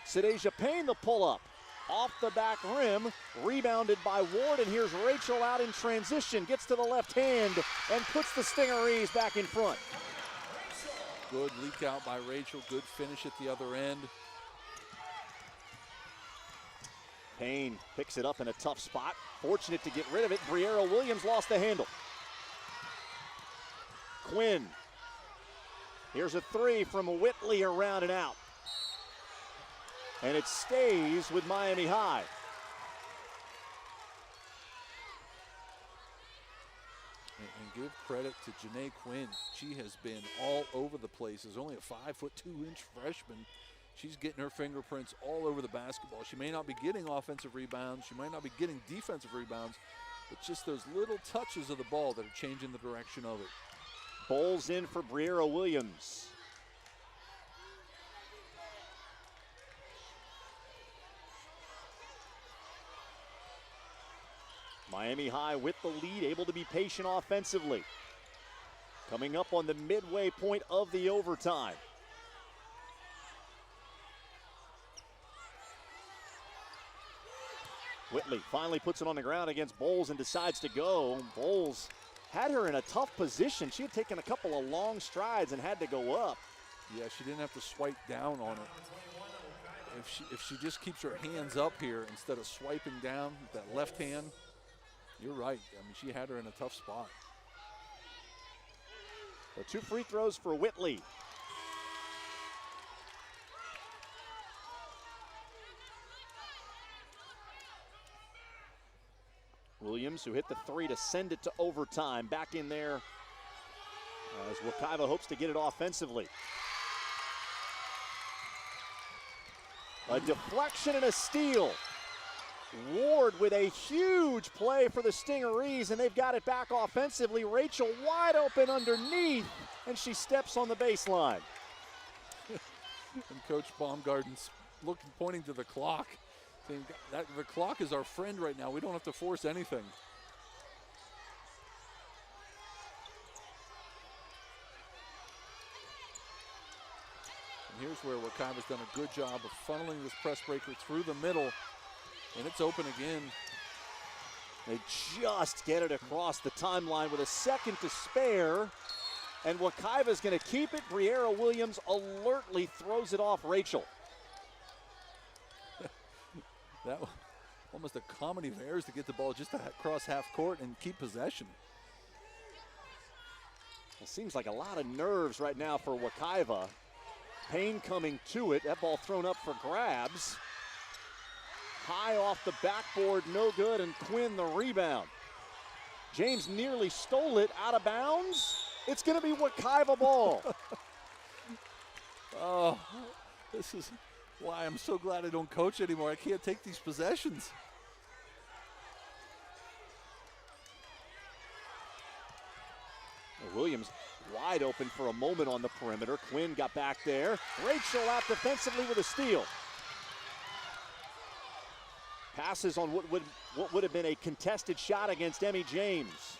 Sadeja Payne the pull-up. Off the back rim, rebounded by Ward, and here's Rachel out in transition. Gets to the left hand and puts the Stingrays back in front. Good leak out by Rachel, good finish at the other end. Payne picks it up in a tough spot. Fortunate to get rid of it. Briera Williams lost the handle. Quinn. Here's a 3 from Whitley around and out. And it stays with Miami High. And give credit to Janae Quinn. She has been all over the place. As only a 5'2" freshman, she's getting her fingerprints all over the basketball. She may not be getting offensive rebounds. She might not be getting defensive rebounds, but just those little touches of the ball that are changing the direction of it. Bowles in for Briera Williams. Miami High with the lead, able to be patient offensively. Coming up on the midway point of the overtime. Whitley finally puts it on the ground against Bowles and decides to go. Bowles had her in a tough position. She had taken a couple of long strides and had to go up. Yeah, she didn't have to swipe down on it. If she just keeps her hands up here instead of swiping down with that left hand, you're right. I mean, she had her in a tough spot. So 2 free throws for Whitley. Williams, who hit the 3 to send it to overtime, back in there as Wekiva hopes to get it offensively. A deflection and a steal. Ward with a huge play for the Stingrays, and they've got it back offensively. Rachel wide open underneath, and she steps on the baseline. And Coach Baumgarten's pointing to the clock, saying that the clock is our friend right now. We don't have to force anything. And here's where Wekiva's done a good job of funneling this press breaker through the middle, and it's open again. They just get it across the timeline with a second to spare. And Wekiva's going to keep it. Briera Williams alertly throws it off Rachel. That was almost a comedy of errors to get the ball just across half court and keep possession. It seems like a lot of nerves right now for Wekiva. Payne coming to it. That ball thrown up for grabs. High off the backboard, no good, and Quinn the rebound. James nearly stole it out of bounds. It's going to be Wekiva ball. Oh, this is why I'm so glad I don't coach anymore. I can't take these possessions. Williams wide open for a moment on the perimeter. Quinn got back there. Rachel out defensively with a steal. Passes on what would have been a contested shot against Emmy James.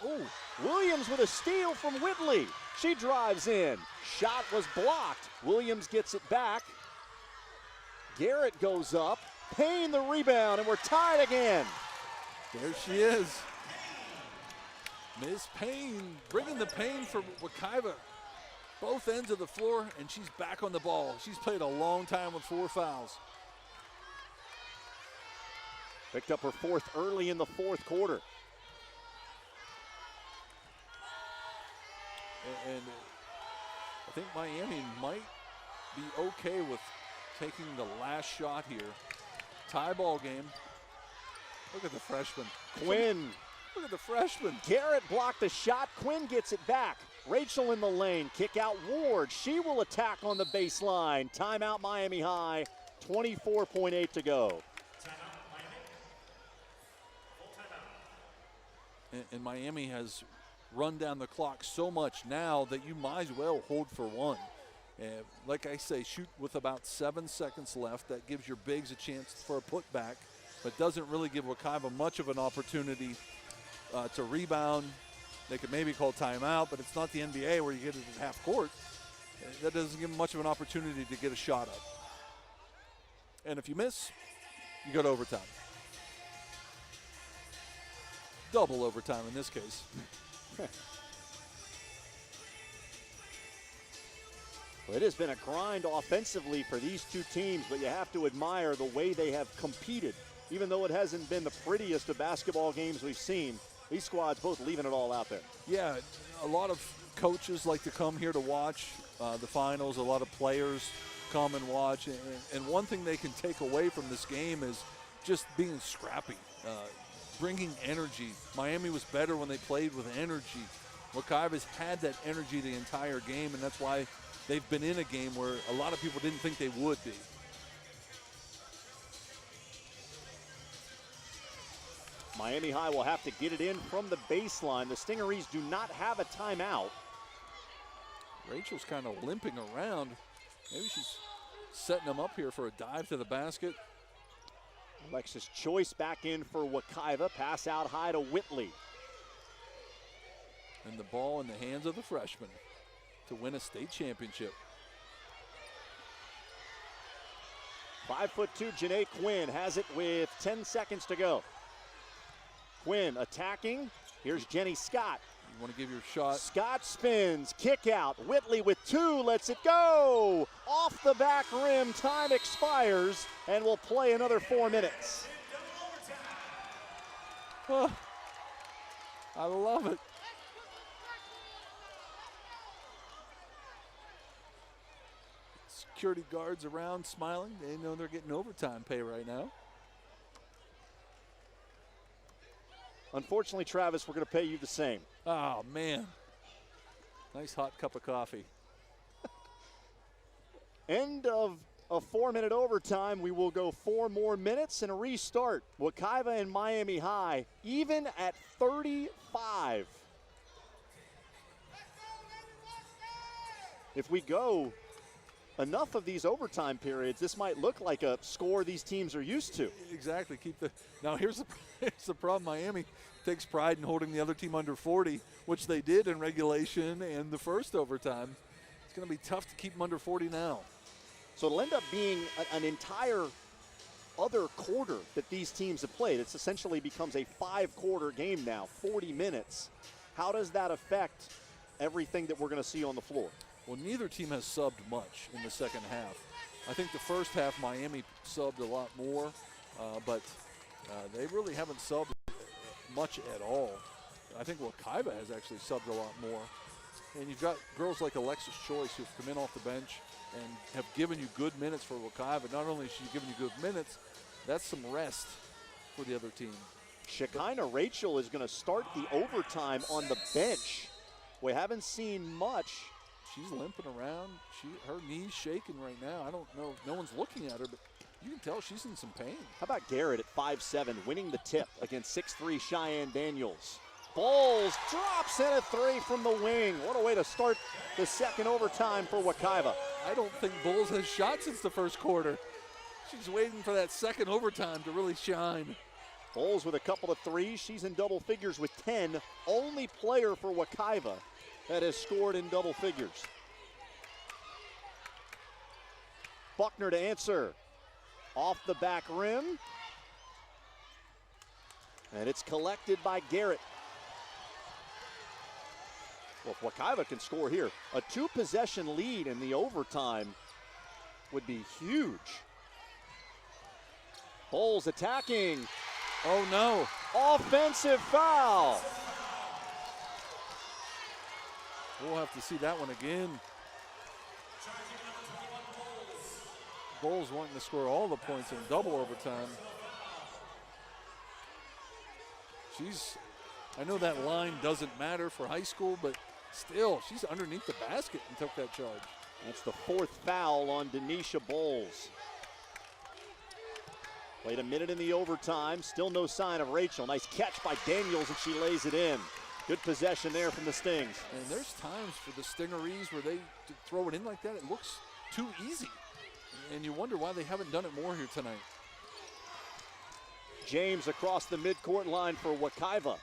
Oh, Williams with a steal from Whitley. She drives in. Shot was blocked. Williams gets it back. Garrett goes up. Payne the rebound, and we're tied again. There she is. Ms. Payne bringing the pain for Wekiva. Both ends of the floor, and she's back on the ball. She's played a long time with 4 fouls. Picked up her 4th early in the 4th quarter. And I think Miami might be okay with taking the last shot here. Tie ball game. Look at the freshman. Quinn. Look at the freshman. Garrett blocked the shot. Quinn gets it back. Rachel in the lane. Kick out Ward. She will attack on the baseline. Timeout Miami High. 24.8 to go. And Miami has run down the clock so much now that you might as well hold for one. Like I say, shoot with about 7 seconds left. That gives your bigs a chance for a putback, but doesn't really give Wekiva much of an opportunity to rebound. They could maybe call timeout, but it's not the NBA where you get it at half court. That doesn't give them much of an opportunity to get a shot up. And if you miss, you go to overtime. Double overtime in this case. Well, it has been a grind offensively for these two teams, but you have to admire the way they have competed. Even though it hasn't been the prettiest of basketball games we've seen, these squads both leaving it all out there. Yeah, a lot of coaches like to come here to watch the finals. A lot of players come and watch. And one thing they can take away from this game is just being scrappy, bringing energy. Miami was better when they played with energy. Wekiva's had that energy the entire game, and that's why they've been in a game where a lot of people didn't think they would be. Miami High will have to get it in from the baseline. The Stingrays do not have a timeout. Rachel's kind of limping around. Maybe she's setting them up here for a dive to the basket. Alexis Choice back in for Wekiva. Pass out high to Whitley. And the ball in the hands of the freshman to win a state championship. 5'2" Janae Quinn has it with 10 seconds to go. Quinn attacking. Here's Jenny Scott. You want to give your shot. Scott spins, kick out. Whitley with 2, lets it go. Off the back rim, time expires, and we'll play another 4 minutes. Oh, I love it. Security guards around smiling. They know they're getting overtime pay right now. Unfortunately, Travis, we're going to pay you the same. Oh, man. Nice hot cup of coffee. End of a 4-minute overtime. We will go 4 more minutes and a restart. Wekiva and Miami High even at 35. If we go enough of these overtime periods, this might look like a score these teams are used to. Exactly. Now here's the problem. Miami takes pride in holding the other team under 40, which they did in regulation and the first overtime. It's going to be tough to keep them under 40 now. So it'll end up being an entire other quarter that these teams have played. It essentially becomes a 5-quarter game now, 40 minutes. How does that affect everything that we're going to see on the floor? Well, neither team has subbed much in the second half. I think the first half Miami subbed a lot more, but they really haven't subbed much at all. I think Wekiva has actually subbed a lot more. And you've got girls like Alexis Choice who've come in off the bench and have given you good minutes for Wekiva. Not only has she given you good minutes, that's some rest for the other team. Shekinah Rachel is going to start the overtime on the bench. We haven't seen much. She's limping around. Her knee's shaking right now. I don't know. No one's looking at her, but you can tell she's in some pain. How about Garrett at 5'7", winning the tip against 6'3" Cheyenne Daniels. Bowles drops in a 3 from the wing. What a way to start the second overtime for Wekiva. I don't think Bowles has shot since the first quarter. She's waiting for that second overtime to really shine. Bowles with a couple of threes. She's in double figures with 10. Only player for Wekiva that has scored in double figures. Buckner to answer. Off the back rim. And it's collected by Garrett. Well, if Wekiva can score here, a 2-possession lead in the overtime would be huge. Bowles attacking. Oh, no. Offensive foul. We'll have to see that one again. Bowles wanting to score all the points in double overtime. I know that line doesn't matter for high school, but still, she's underneath the basket and took that charge. That's the 4th foul on Denisha Bowles. Played a minute in the overtime. Still no sign of Rachel. Nice catch by Daniels, and she lays it in. Good possession there from the Stings. And there's times for the Stingrays where they throw it in like that. It looks too easy. And you wonder why they haven't done it more here tonight. James across the midcourt line for Wekiva.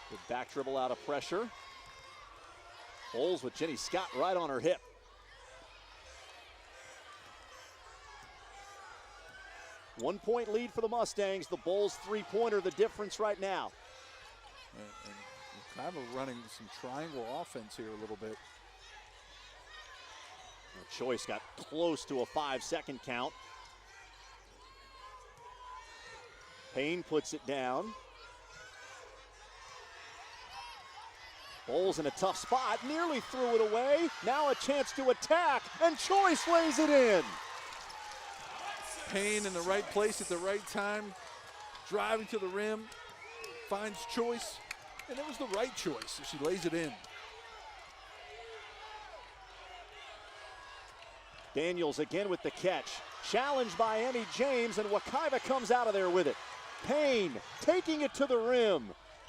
Good back dribble out of pressure. Bowles with Jenny Scott right on her hip. One-point lead for the Mustangs. The Bulls 3-pointer the difference right now. And Wekiva running some triangle offense here a little bit. Choice got close to a 5-second count. Payne puts it down. Bowles in a tough spot, nearly threw it away. Now a chance to attack, and Choice lays it in. Payne in the right place at the right time, driving to the rim, finds Choice, and it was the right choice. She lays it in. Daniels again with the catch. Challenged by Emmy James, and Wekiva comes out of there with it. Payne taking it to the rim.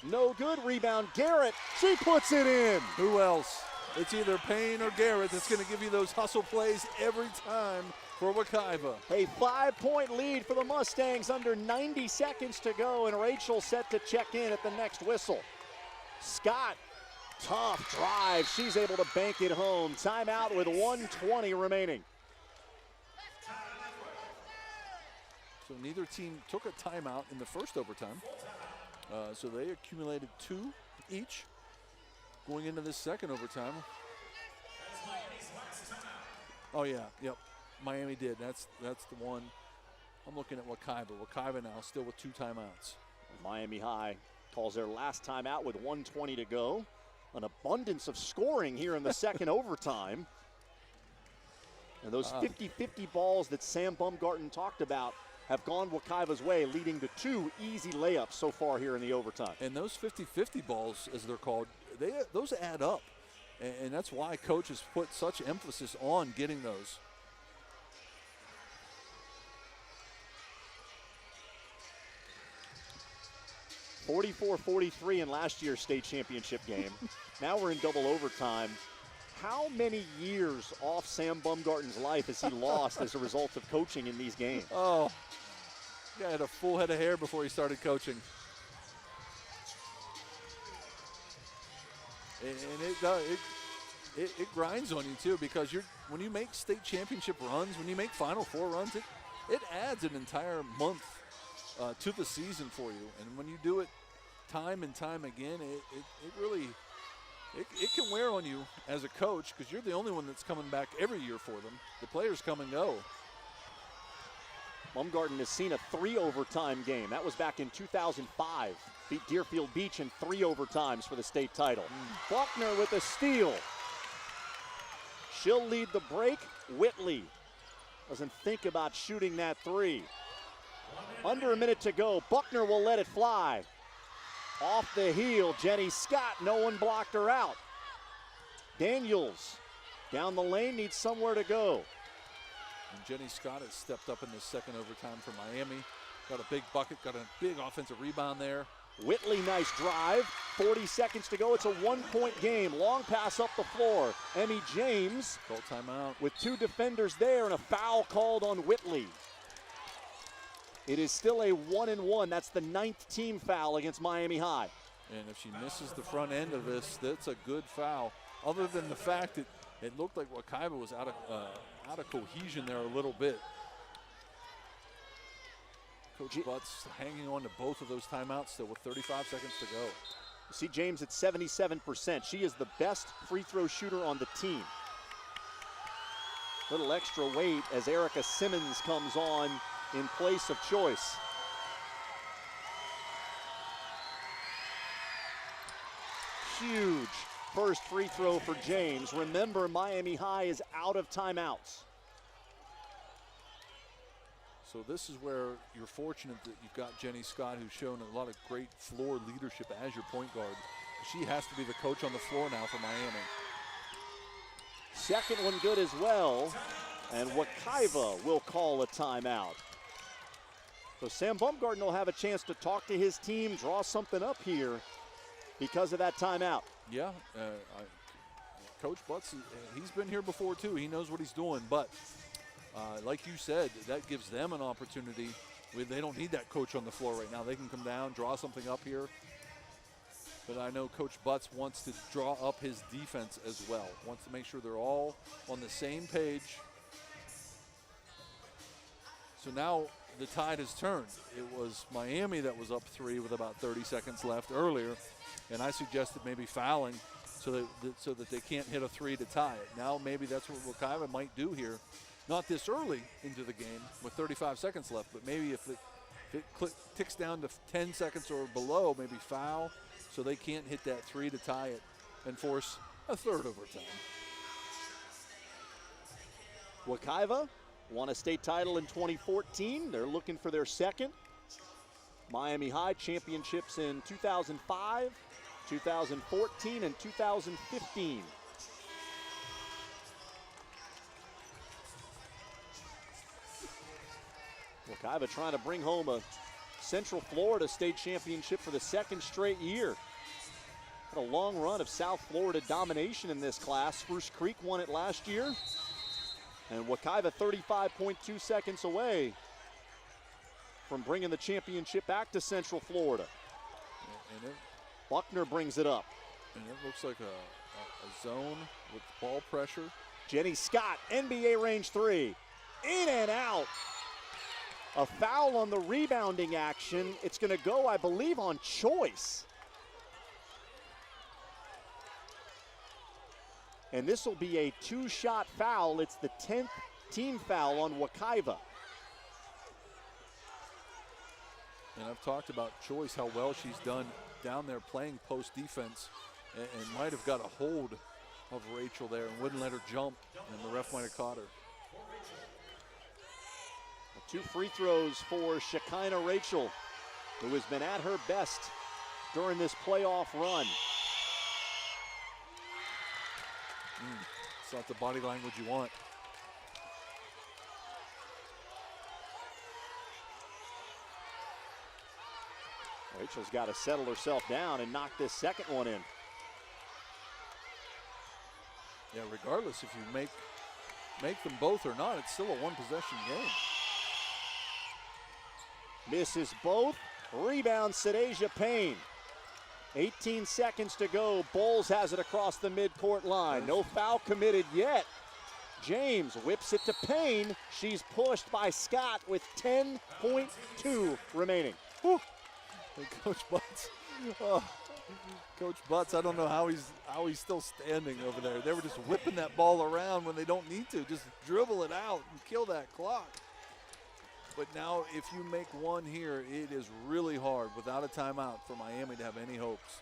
No good. Rebound Garrett. She puts it in. Who else? It's either Payne or Garrett that's going to give you those hustle plays every time for Wekiva. A 5-point lead for the Mustangs, under 90 seconds to go, and Rachel set to check in at the next whistle. Scott, tough drive. She's able to bank it home. Timeout with 1:20 remaining. So neither team took a timeout in the first overtime. So they accumulated 2 each going into this second overtime. Oh yeah, yep. Miami did. That's the one. I'm looking at Wekiva. Wekiva now still with 2 timeouts. Miami High calls their last timeout with 1:20 to go. An abundance of scoring here in the second overtime. And those 50-50 balls that Sam Baumgarten talked about have gone Wekiva's way, leading to 2 easy layups so far here in the overtime. And those 50-50 balls, as they're called, those add up. And that's why coach has put such emphasis on getting those. (44-43) in last year's state championship game. Now we're in double overtime. How many years off Sam Baumgarten's life has he lost as a result of coaching in these games? Oh, he had a full head of hair before he started coaching. And it grinds on you too, because when you make state championship runs, when you make Final Four runs, it adds an entire month to the season for you. And when you do it time and time again, it really can wear on you as a coach, because you're the only one that's coming back every year for them. The players come and go. Baumgarten has seen a 3 overtime game. That was back in 2005. Beat Deerfield Beach in 3 overtimes for the state title. Buckner with a steal. She'll lead the break. Whitley doesn't think about shooting that 3. Under a minute to go. Buckner will let it fly. Off the heel, Jenny Scott. No one blocked her out. Daniels down the lane, needs somewhere to go. And Jenny Scott has stepped up in the second overtime for Miami. Got a big bucket, got a big offensive rebound there. Whitley, nice drive. 40 seconds to go. It's a 1-point game. Long pass up the floor. Emmy James called timeout with 2 defenders there, and a foul called on Whitley. It is still a 1-1. That's the 9th team foul against Miami High. And if she misses the front end of this, that's a good foul. Other than the fact that it looked like Wekiva was out of cohesion there a little bit. Coach Butts hanging on to both of those timeouts still with 35 seconds to go. You see James at 77%. She is the best free throw shooter on the team. Little extra weight as Erica Simmons comes on in place of Choice. Huge first free throw for James. Remember, Miami High is out of timeouts. So this is where you're fortunate that you've got Jenny Scott, who's shown a lot of great floor leadership as your point guard. She has to be the coach on the floor now for Miami. Second one good as well, and Wekiva will call a timeout. So Sam Baumgarten will have a chance to talk to his team, draw something up here because of that timeout. Yeah, Coach Butts, he's been here before too. He knows what he's doing, but like you said, that gives them an opportunity. They don't need that coach on the floor right now. They can come down, draw something up here. But I know Coach Butts wants to draw up his defense as well. Wants to make sure they're all on the same page. So now the tide has turned. It was Miami that was up 3 with about 30 seconds left earlier, and I suggested maybe fouling so that they can't hit a 3 to tie it. Now maybe that's what Wekiva might do here. Not this early into the game with 35 seconds left, but maybe if it ticks down to 10 seconds or below, maybe foul so they can't hit that 3 to tie it and force a third overtime. Wekiva won a state title in 2014. They're looking for their second. Miami High championships in 2005, 2014, and 2015. Wekiva trying to bring home a Central Florida state championship for the second straight year. Had a long run of South Florida domination in this class. Spruce Creek won it last year. And Wekiva 35.2 seconds away from bringing the championship back to Central Florida. And Buckner brings it up. And it looks like a zone with ball pressure. Jenny Scott, NBA range three. In and out. A foul on the rebounding action. It's going to go, I believe, on Choice. And this will be a two-shot foul. It's the 10th team foul on Wekiva. And I've talked about Choice, how well she's done down there playing post defense, and might have got a hold of Rachel there and wouldn't let her jump, and the ref might have caught her. 2 free throws for Shekinah Rachel, who has been at her best during this playoff run. It's not the body language you want. Rachel's got to settle herself down and knock this second one in. Yeah, regardless if you make them both or not, it's still a one-possession game. Misses both. Rebound, Sadeja Payne. 18 seconds to go. Bowles has it across the midcourt line. No foul committed yet. James whips it to Payne. She's pushed by Scott with 10.2 remaining. Whew. Hey, Coach Butts. Oh, Coach Butts, I don't know how he's still standing over there. They were just whipping that ball around when they don't need to. Just dribble it out and kill that clock. But now if you make one here, it is really hard without a timeout for Miami to have any hopes.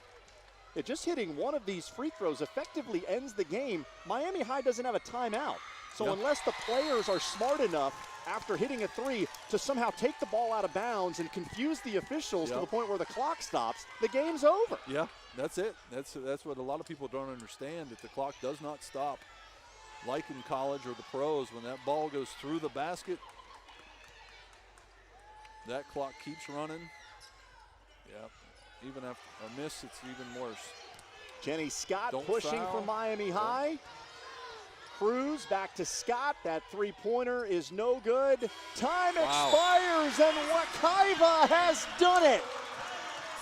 Just hitting one of these free throws effectively ends the game. Miami High doesn't have a timeout. So unless the players are smart enough after hitting a three to somehow take the ball out of bounds and confuse the officials to the point where the clock stops, the game's over. Yeah, that's it. That's what a lot of people don't understand, that the clock does not stop. Like in college or the pros, when that ball goes through the basket, that clock keeps running. Yeah, even after a miss, it's even worse. Jenny Scott Don't pushing foul. for Miami High. Cruz back to Scott. That three-pointer is no good. Time expires, and Wekiva has done it.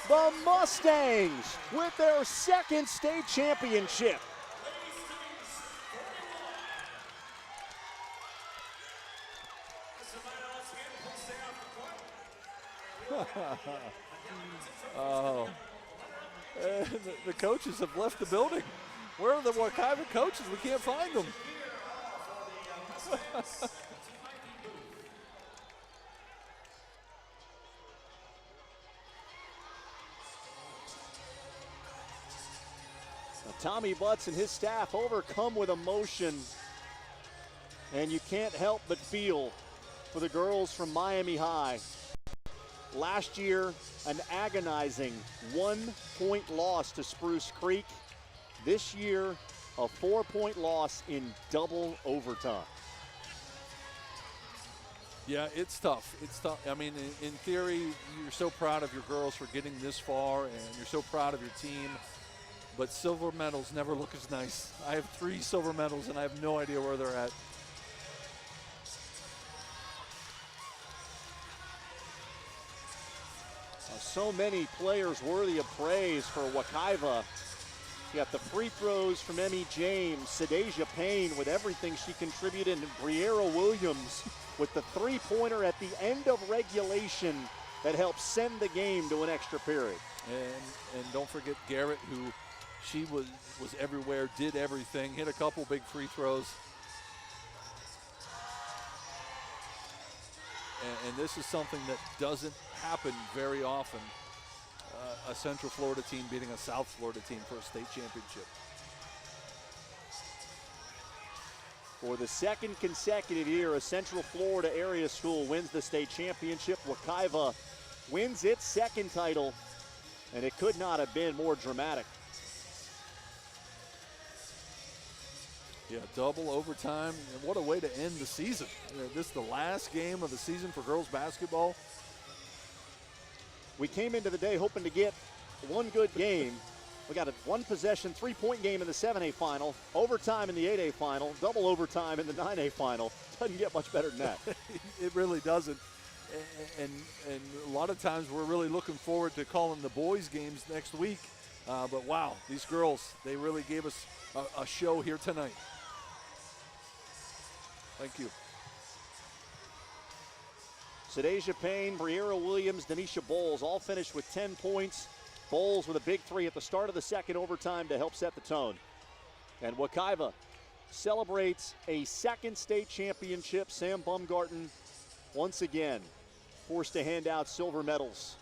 The Mustangs with their second state championship. Oh, and the coaches have left the building. Where are the Wekiva coaches? We can't find them. Tommy Butts and his staff overcome with emotion, and you can't help but feel for the girls from Miami High. Last year, an agonizing 1-point loss to Spruce Creek. This year, a 4-point loss in double overtime. Yeah, it's tough. It's tough. I mean, in theory, you're so proud of your girls for getting this far, and you're so proud of your team. But silver medals never look as nice. I have 3 silver medals, and I have no idea where they're at. So many players worthy of praise for Wekiva. You got the free throws from Emmy James, Sadeja Payne with everything she contributed, and Briera Williams with the three-pointer at the end of regulation that helped send the game to an extra period. And don't forget Garrett, who she was everywhere, did everything, hit a couple big free throws. And this is something that doesn't happen very often. A Central Florida team beating a South Florida team for a state championship. For the second consecutive year, a Central Florida area school wins the state championship. Wekiva wins its second title, and it could not have been more dramatic. Yeah, double overtime, and what a way to end the season. This is the last game of the season for girls basketball. We came into the day hoping to get one good game, We got a one-possession, three-point game in the 7A final, overtime in the 8A final, double overtime in the 9A final. Doesn't get much better than that. It really doesn't. And a lot of times we're really looking forward to calling the boys games next week. But wow, these girls, they really gave us a show here tonight. Thank you. Sadasia Payne, Briera Williams, Denisha Bowles all finished with 10 points. Bowles with a big three at the start of the second overtime to help set the tone. And Wekiva celebrates a second state championship. Sam Baumgarten once again forced to hand out silver medals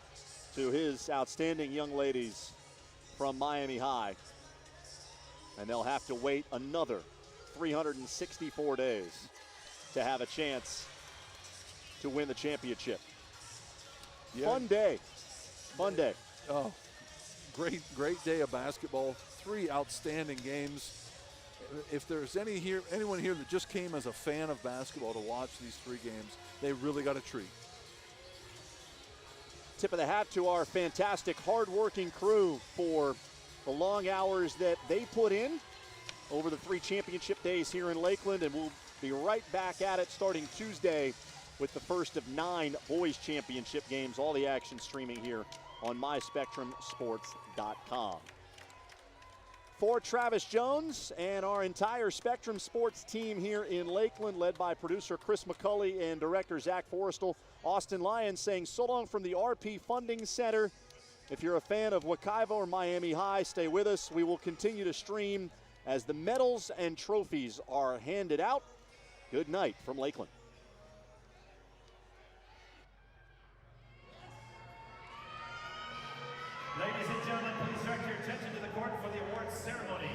to his outstanding young ladies from Miami High. And they'll have to wait another 364 days to have a chance to win the championship. Yeah. Fun day. Fun day. Oh, great day of basketball. 3 outstanding games. If there's anyone here that just came as a fan of basketball to watch these 3 games, they really got a treat. Tip of the hat to our fantastic, hard-working crew for the long hours that they put in over the 3 championship days here in Lakeland, and we'll be right back at it starting Tuesday with the first of 9 boys championship games. All the action streaming here on myspectrumsports.com. For Travis Jones and our entire Spectrum Sports team here in Lakeland, led by producer Chris McCulley and director Zach Forrestal, Austin Lyons saying so long from the RP Funding Center. If you're a fan of Wekiva or Miami High, stay with us. We will continue to stream as the medals and trophies are handed out. Good night from Lakeland. Ladies and gentlemen, please direct your attention to the court for the awards ceremony.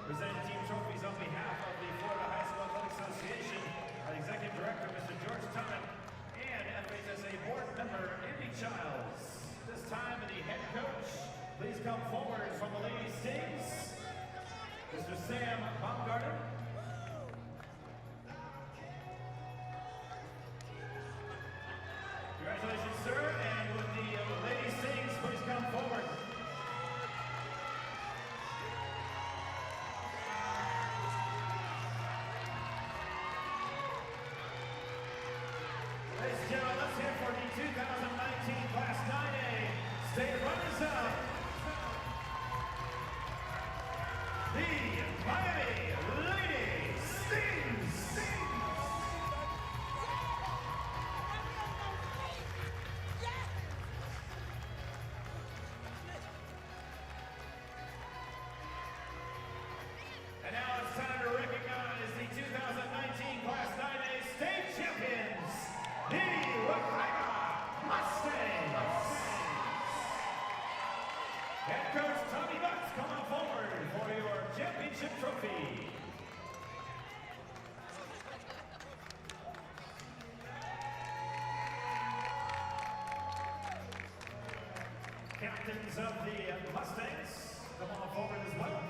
Presenting team trophies on behalf of the Florida High School Athletic Association, our Executive Director, Mr. George Tummon, and FHSA Board Member, Andy Childs. This time, the head coach, please come forward from the Lady Stings, Mr. Sam Baumgarten. Congratulations, sir, and with the Lady Stings, please come forward. Ladies and gentlemen, let's hear for the 2019 Class 9A State Runners-Up, the Miami Lady Stings. And now it's time to recognize the 2019 Class 9A State Champions, the Wekiva Mustangs. Head coach Tommy Butts, come on forward for your championship trophy. Captains of the Mustangs, come on forward as well.